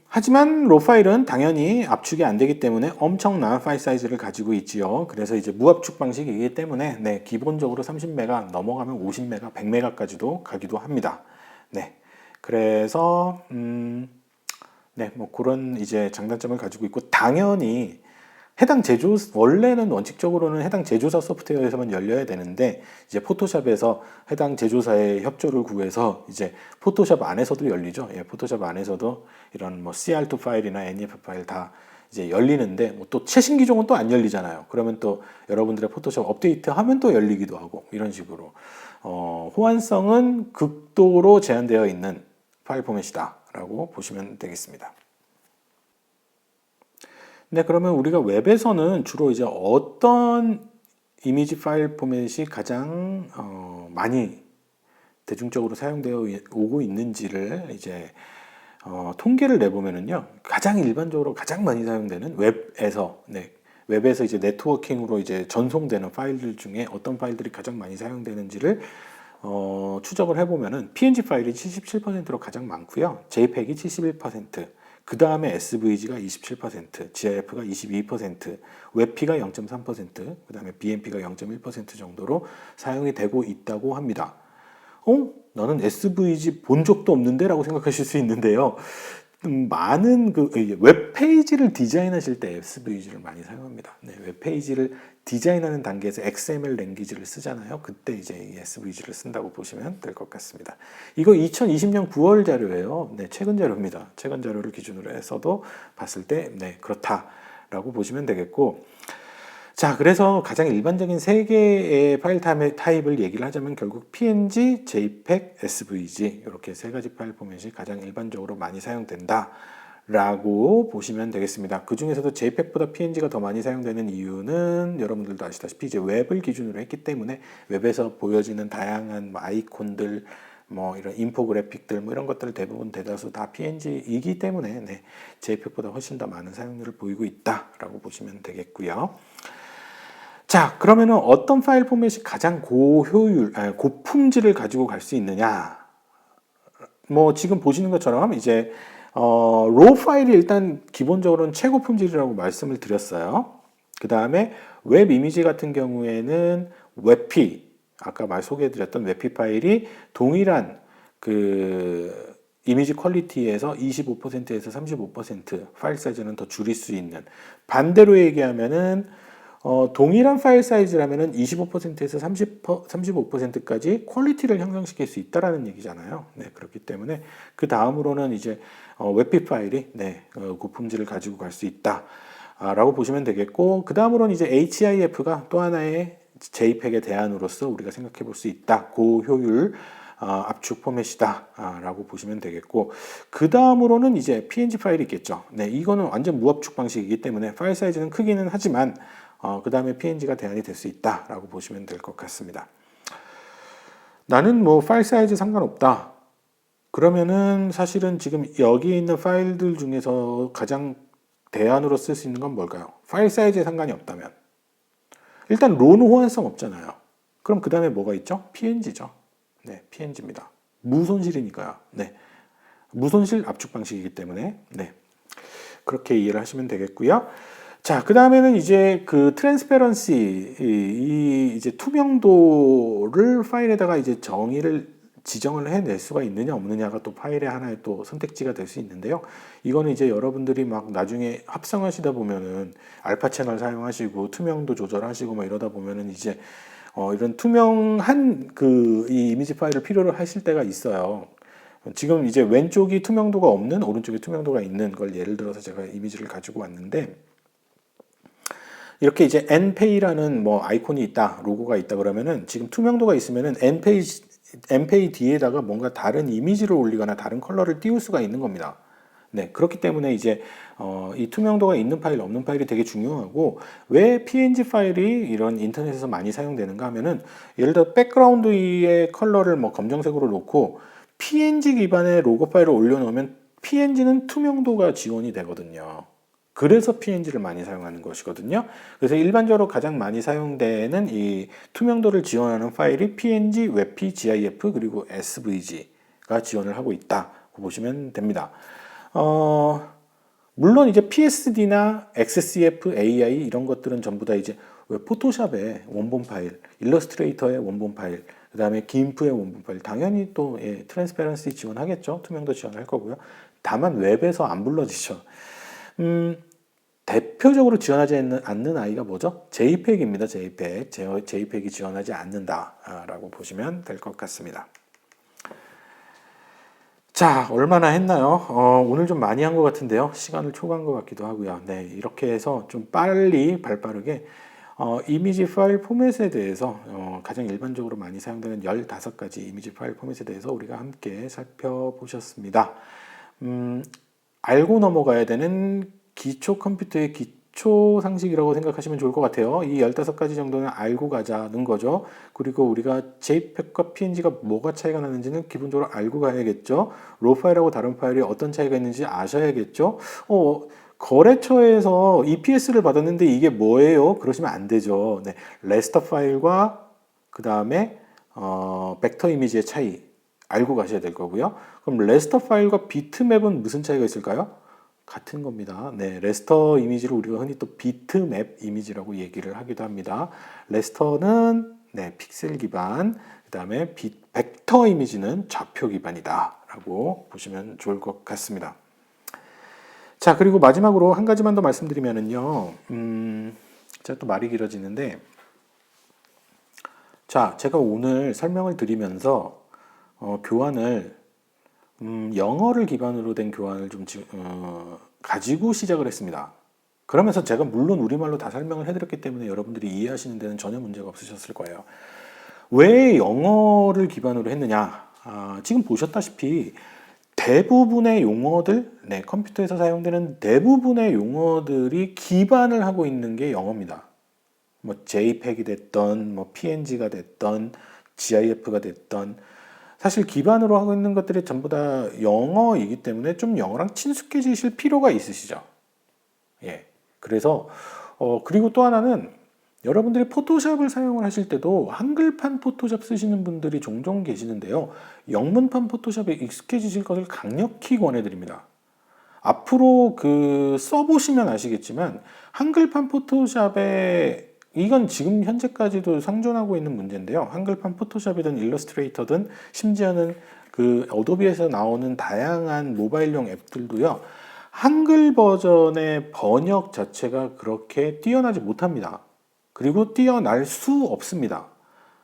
하지만 로 파일은 당연히 압축이 안 되기 때문에 엄청난 파일 사이즈를 가지고 있지요. 그래서 이제 무압축 방식이기 때문에 기본적으로 30메가 넘어가면 50메가, 100메가까지도 가기도 합니다. 그래서 뭐 그런 이제 장단점을 가지고 있고, 당연히 원래는 원칙적으로는 해당 제조사 소프트웨어에서만 열려야 되는데, 이제 포토샵에서 해당 제조사의 협조를 구해서 이제 포토샵 안에서도 열리죠. 예, 포토샵 안에서도 이런 뭐 CR2 파일이나 NEF 파일 다 이제 열리는데, 뭐 또 최신 기종은 또 안 열리잖아요. 그러면 또 여러분들의 포토샵 업데이트 하면 또 열리기도 하고, 이런 식으로 호환성은 극도로 제한되어 있는 파일 포맷이다라고 보시면 되겠습니다. 네, 그러면 우리가 웹에서는 주로 이제 어떤 이미지 파일 포맷이 가장 많이 대중적으로 사용되어 오고 있는지를 이제 통계를 내보면은요, 가장 일반적으로 가장 많이 사용되는 웹에서 이제 네트워킹으로 이제 전송되는 파일들 중에 어떤 파일들이 가장 많이 사용되는지를 추적을 해보면은 PNG 파일이 77%로 가장 많고요, JPEG이 71%, 그 다음에 SVG가 27%, GIF가 22%, 웹P가 0.3%, 그 다음에 BMP가 0.1% 정도로 사용이 되고 있다고 합니다. 나는 SVG 본 적도 없는데? 라고 생각하실 수 있는데요. 많은 웹페이지를 디자인하실 때 SVG를 많이 사용합니다. 웹페이지를 디자인하는 단계에서 XML 랭귀지를 쓰잖아요. 그때 이제 이 SVG를 쓴다고 보시면 될 것 같습니다. 이거 2020년 9월 자료예요. 최근 자료입니다. 최근 자료를 기준으로 해서도 봤을 때 그렇다라고 보시면 되겠고, 자, 그래서 가장 일반적인 세 개의 파일 타입을 얘기를 하자면 결국 PNG, JPEG, SVG 이렇게 세 가지 파일 포맷이 가장 일반적으로 많이 사용된다 라고 보시면 되겠습니다. 그 중에서도 JPEG보다 PNG가 더 많이 사용되는 이유는 여러분들도 아시다시피 이제 웹을 기준으로 했기 때문에 웹에서 보여지는 다양한 뭐 아이콘들, 뭐 이런 인포그래픽들, 뭐 이런 것들 대부분 대다수 다 PNG이기 때문에 네, JPEG보다 훨씬 더 많은 사용률을 보이고 있다라고 보시면 되겠고요. 자, 그러면은 어떤 파일 포맷이 가장 고효율, 고품질을 가지고 갈 수 있느냐? 뭐 지금 보시는 것처럼 이제 로우 파일이 일단 기본적으로는 최고 품질이라고 말씀을 드렸어요. 그 다음에 웹 이미지 같은 경우에는 웹P, 아까 소개해드렸던 웹P 파일이 동일한 그 이미지 퀄리티에서 25%에서 35% 파일 사이즈는 더 줄일 수 있는, 반대로 얘기하면은 동일한 파일 사이즈라면은 25%에서 35%까지 퀄리티를 향상시킬 수 있다라는 얘기잖아요. 네, 그렇기 때문에 그 다음으로는 이제 웹P 파일이 네, 고품질을 가지고 갈 수 있다라고 보시면 되겠고, 그 다음으로는 이제 HIF가 또 하나의 JPEG의 대안으로서 우리가 생각해 볼 수 있다. 고효율 압축 포맷이다 라고 보시면 되겠고, 그 다음으로는 이제 PNG 파일이 있겠죠. 네, 이거는 완전 무압축 방식이기 때문에 파일 사이즈는 크기는 하지만 그 다음에 PNG가 대안이 될 수 있다라고 보시면 될 것 같습니다. 나는 뭐 파일 사이즈 상관없다. 그러면은 사실은 지금 여기 있는 파일들 중에서 가장 대안으로 쓸 수 있는 건 뭘까요? 파일 사이즈에 상관이 없다면 일단 로는 호환성 없잖아요. 그럼 그 다음에 뭐가 있죠? PNG죠. 네, PNG입니다. 무손실이니까요. 네, 무손실 압축 방식이기 때문에 네, 그렇게 이해를 하시면 되겠고요. 자, 그 다음에는 이제 그 트랜스페런시, 이 이제 투명도를 파일에다가 이제 지정을 해낼 수가 있느냐 없느냐가 또 파일의 하나의 또 선택지가 될 수 있는데요. 이거는 이제 여러분들이 막 나중에 합성하시다 보면은 알파 채널 사용하시고 투명도 조절하시고 막 이러다 보면은 이제 이런 투명한 이 이미지 파일을 필요로 하실 때가 있어요. 지금 이제 왼쪽이 투명도가 없는, 오른쪽이 투명도가 있는 걸 예를 들어서 제가 이미지를 가지고 왔는데, 이렇게 이제 npay라는 뭐 아이콘이 있다, 로고가 있다 그러면은 지금 투명도가 있으면은 npay 뒤에다가 뭔가 다른 이미지를 올리거나 다른 컬러를 띄울 수가 있는 겁니다. 네, 그렇기 때문에 이제 이 투명도가 있는 파일, 없는 파일이 되게 중요하고, 왜 PNG 파일이 이런 인터넷에서 많이 사용되는가 하면은, 예를 들어 백그라운드의 컬러를 뭐 검정색으로 놓고 PNG 기반의 로고 파일을 올려놓으면 PNG는 투명도가 지원이 되거든요. 그래서 PNG를 많이 사용하는 것이거든요. 그래서 일반적으로 가장 많이 사용되는 이 투명도를 지원하는 파일이 PNG, 웹P, GIF 그리고 SVG가 지원을 하고 있다고 보시면 됩니다. 물론 이제 PSD나 XCF, AI 이런 것들은 전부 다 이제 포토샵의 원본 파일, 일러스트레이터의 원본 파일, 그 다음에 김프의 원본 파일, 당연히 또 트랜스페런시 지원하겠죠. 투명도 지원할 거고요. 다만 웹에서 안 불러지죠. 대표적으로 지원하지 않는 아이가 뭐죠? JPEG입니다. JPEG. JPEG이 지원하지 않는다라고 보시면 될 것 같습니다. 자, 얼마나 했나요? 오늘 좀 많이 한 것 같은데요. 시간을 초과한 것 같기도 하고요. 네, 이렇게 해서 좀 발빠르게 이미지 파일 포맷에 대해서 가장 일반적으로 많이 사용되는 15가지 이미지 파일 포맷에 대해서 우리가 함께 살펴보셨습니다. 알고 넘어가야 되는 기초 컴퓨터의 기초 상식이라고 생각하시면 좋을 것 같아요. 이 15가지 정도는 알고 가자는 거죠. 그리고 우리가 JPEG과 PNG가 뭐가 차이가 나는지는 기본적으로 알고 가야겠죠. 로 파일하고 다른 파일이 어떤 차이가 있는지 아셔야겠죠. 거래처에서 EPS를 받았는데 이게 뭐예요? 그러시면 안 되죠. 네, 레스터 파일과 그 다음에 벡터 이미지의 차이 알고 가셔야 될 거고요. 그럼 레스터 파일과 비트맵은 무슨 차이가 있을까요? 같은 겁니다. 네, 레스터 이미지를 우리가 흔히 또 비트맵 이미지라고 얘기를 하기도 합니다. 레스터는 네, 픽셀 기반, 그 다음에 벡터 이미지는 좌표 기반이다라고 보시면 좋을 것 같습니다. 자, 그리고 마지막으로 한 가지만 더 말씀드리면은요, 제가 또 말이 길어지는데, 자, 제가 오늘 설명을 드리면서 교환을 영어를 기반으로 된 교환을 좀 가지고 시작을 했습니다. 그러면서 제가 물론 우리말로 다 설명을 해드렸기 때문에 여러분들이 이해하시는 데는 전혀 문제가 없으셨을 거예요. 왜 영어를 기반으로 했느냐? 지금 보셨다시피 대부분의 용어들, 네, 컴퓨터에서 사용되는 대부분의 용어들이 기반을 하고 있는 게 영어입니다. 뭐 JPEG이 됐던, 뭐 PNG가 됐던, GIF가 됐던, 사실 기반으로 하고 있는 것들이 전부 다 영어이기 때문에 좀 영어랑 친숙해지실 필요가 있으시죠. 예. 그래서 그리고 또 하나는 여러분들이 포토샵을 사용을 하실 때도 한글판 포토샵 쓰시는 분들이 종종 계시는데요. 영문판 포토샵에 익숙해지실 것을 강력히 권해드립니다. 앞으로 써보시면 아시겠지만 한글판 포토샵에 이건 지금 현재까지도 상존하고 있는 문제인데요. 한글판 포토샵이든 일러스트레이터든 심지어는 어도비에서 나오는 다양한 모바일용 앱들도요. 한글 버전의 번역 자체가 그렇게 뛰어나지 못합니다. 그리고 뛰어날 수 없습니다.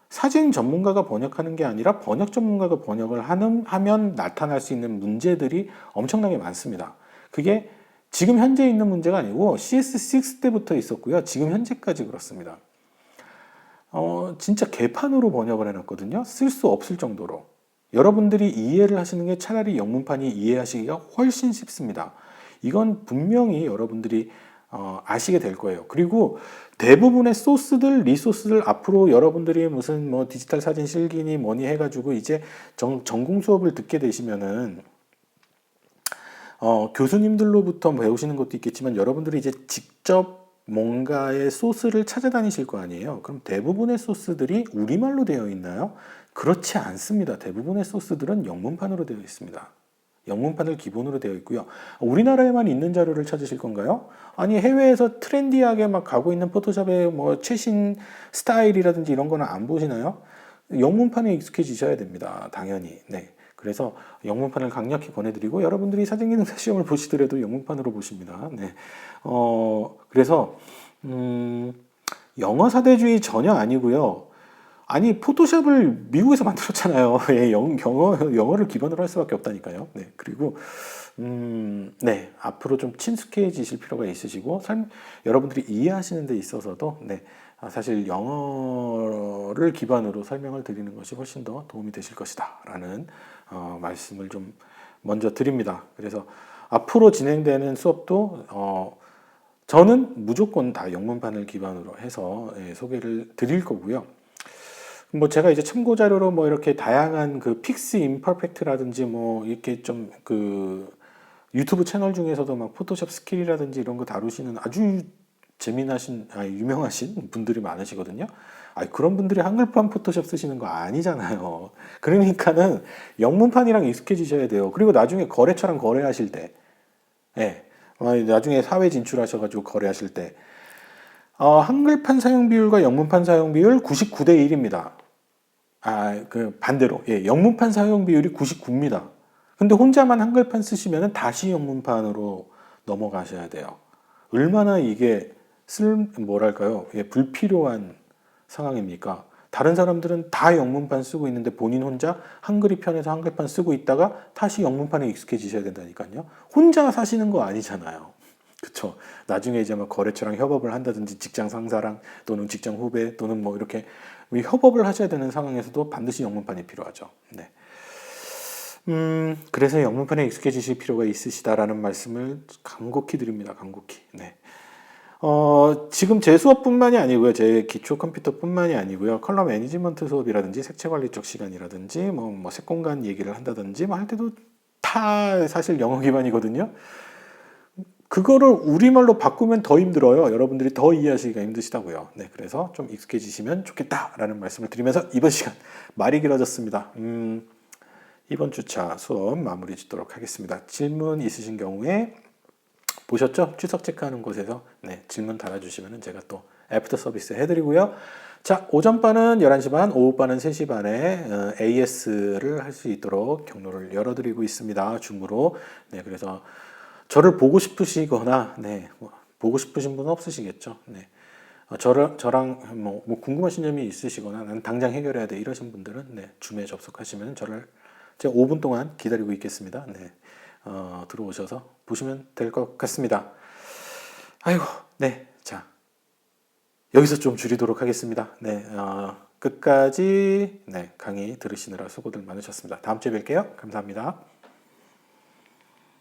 사진 전문가가 번역하는 게 아니라 번역 전문가가 번역을 하면 나타날 수 있는 문제들이 엄청나게 많습니다. 그게 지금 현재 있는 문제가 아니고 CS6 때부터 있었고요. 지금 현재까지 그렇습니다. 진짜 개판으로 번역을 해놨거든요. 쓸 수 없을 정도로. 여러분들이 이해를 하시는 게 차라리 영문판이 이해하시기가 훨씬 쉽습니다. 이건 분명히 여러분들이 아시게 될 거예요. 그리고 대부분의 소스들, 리소스들 앞으로 여러분들이 무슨 뭐 디지털 사진 실기니 뭐니 해가지고 이제 전공 수업을 듣게 되시면은 교수님들로부터 배우시는 것도 있겠지만 여러분들이 이제 직접 뭔가의 소스를 찾아다니실 거 아니에요. 그럼 대부분의 소스들이 우리말로 되어 있나요? 그렇지 않습니다. 대부분의 소스들은 영문판으로 되어 있습니다. 영문판을 기본으로 되어 있고요. 우리나라에만 있는 자료를 찾으실 건가요? 아니 해외에서 트렌디하게 막 가고 있는 포토샵의 뭐 최신 스타일이라든지 이런 거는 안 보시나요? 영문판에 익숙해지셔야 됩니다. 당연히. 네. 그래서 영문판을 강력히 권해드리고 여러분들이 사진기능사 시험을 보시더라도 영문판으로 보십니다. 네. 그래서 영어 사대주의 전혀 아니고요. 아니 포토샵을 미국에서 만들었잖아요. 예, 영어를 기반으로 할 수밖에 없다니까요. 네, 그리고 네, 앞으로 좀 친숙해지실 필요가 있으시고 여러분들이 이해하시는 데 있어서도 네, 사실 영어를 기반으로 설명을 드리는 것이 훨씬 더 도움이 되실 것이다라는 말씀을 좀 먼저 드립니다. 그래서 앞으로 진행되는 수업도 저는 무조건 다 영문판을 기반으로 해서 소개를 드릴 거고요. 뭐 제가 이제 참고 자료로 뭐 이렇게 다양한 픽스 임퍼펙트라든지 뭐 이렇게 좀 유튜브 채널 중에서도 막 포토샵 스킬이라든지 이런 거 다루시는 아주 재미나신 유명하신 분들이 많으시거든요. 그런 분들이 한글판 포토샵 쓰시는 거 아니잖아요. 그러니까는 영문판이랑 익숙해지셔야 돼요. 그리고 나중에 거래처랑 거래하실 때, 예, 나중에 사회 진출하셔가지고 거래하실 때 한글판 사용 비율과 영문판 사용 비율 99대 1입니다. 반대로. 예, 영문판 사용 비율이 99입니다. 근데 혼자만 한글판 쓰시면 다시 영문판으로 넘어가셔야 돼요. 얼마나 이게 뭐랄까요? 예, 불필요한 상황입니까? 다른 사람들은 다 영문판 쓰고 있는데 본인 혼자 한글이 편해서 한글판 쓰고 있다가 다시 영문판에 익숙해지셔야 된다니까요. 혼자 사시는 거 아니잖아요. 그쵸. 나중에 이제 막 거래처랑 협업을 한다든지 직장 상사랑 또는 직장 후배 또는 뭐 이렇게 협업을 하셔야 되는 상황에서도 반드시 영문판이 필요하죠. 네. 그래서 영문판에 익숙해지실 필요가 있으시다라는 말씀을 간곡히 드립니다. 간곡히. 네. 지금 제 수업뿐만이 아니고요. 제 기초 컴퓨터뿐만이 아니고요. 컬러 매니지먼트 수업이라든지 색채 관리 쪽 시간이라든지 뭐 색공간 얘기를 한다든지 뭐 할 때도 다 사실 영어 기반이거든요. 그거를 우리말로 바꾸면 더 힘들어요. 여러분들이 더 이해하시기가 힘드시다고요. 네, 그래서 좀 익숙해지시면 좋겠다라는 말씀을 드리면서 이번 시간 말이 길어졌습니다. 이번 주차 수업 마무리 짓도록 하겠습니다. 질문 있으신 경우에 보셨죠? 추석 체크하는 곳에서 네, 질문 달아주시면 제가 또 애프터 서비스 해드리고요. 자, 오전반은 11시 반, 오후반은 3시 반에 AS를 할 수 있도록 경로를 열어드리고 있습니다. 줌으로. 네, 그래서 저를 보고 싶으시거나, 네, 보고 싶으신 분은 없으시겠죠. 네. 저랑 뭐 궁금하신 점이 있으시거나, 난 당장 해결해야 돼 이러신 분들은 네, 줌에 접속하시면 제가 5분 동안 기다리고 있겠습니다. 네, 들어오셔서 보시면 될 것 같습니다. 아이고, 네, 자 여기서 좀 줄이도록 하겠습니다. 네, 끝까지 네, 강의 들으시느라 수고들 많으셨습니다. 다음 주에 뵐게요. 감사합니다.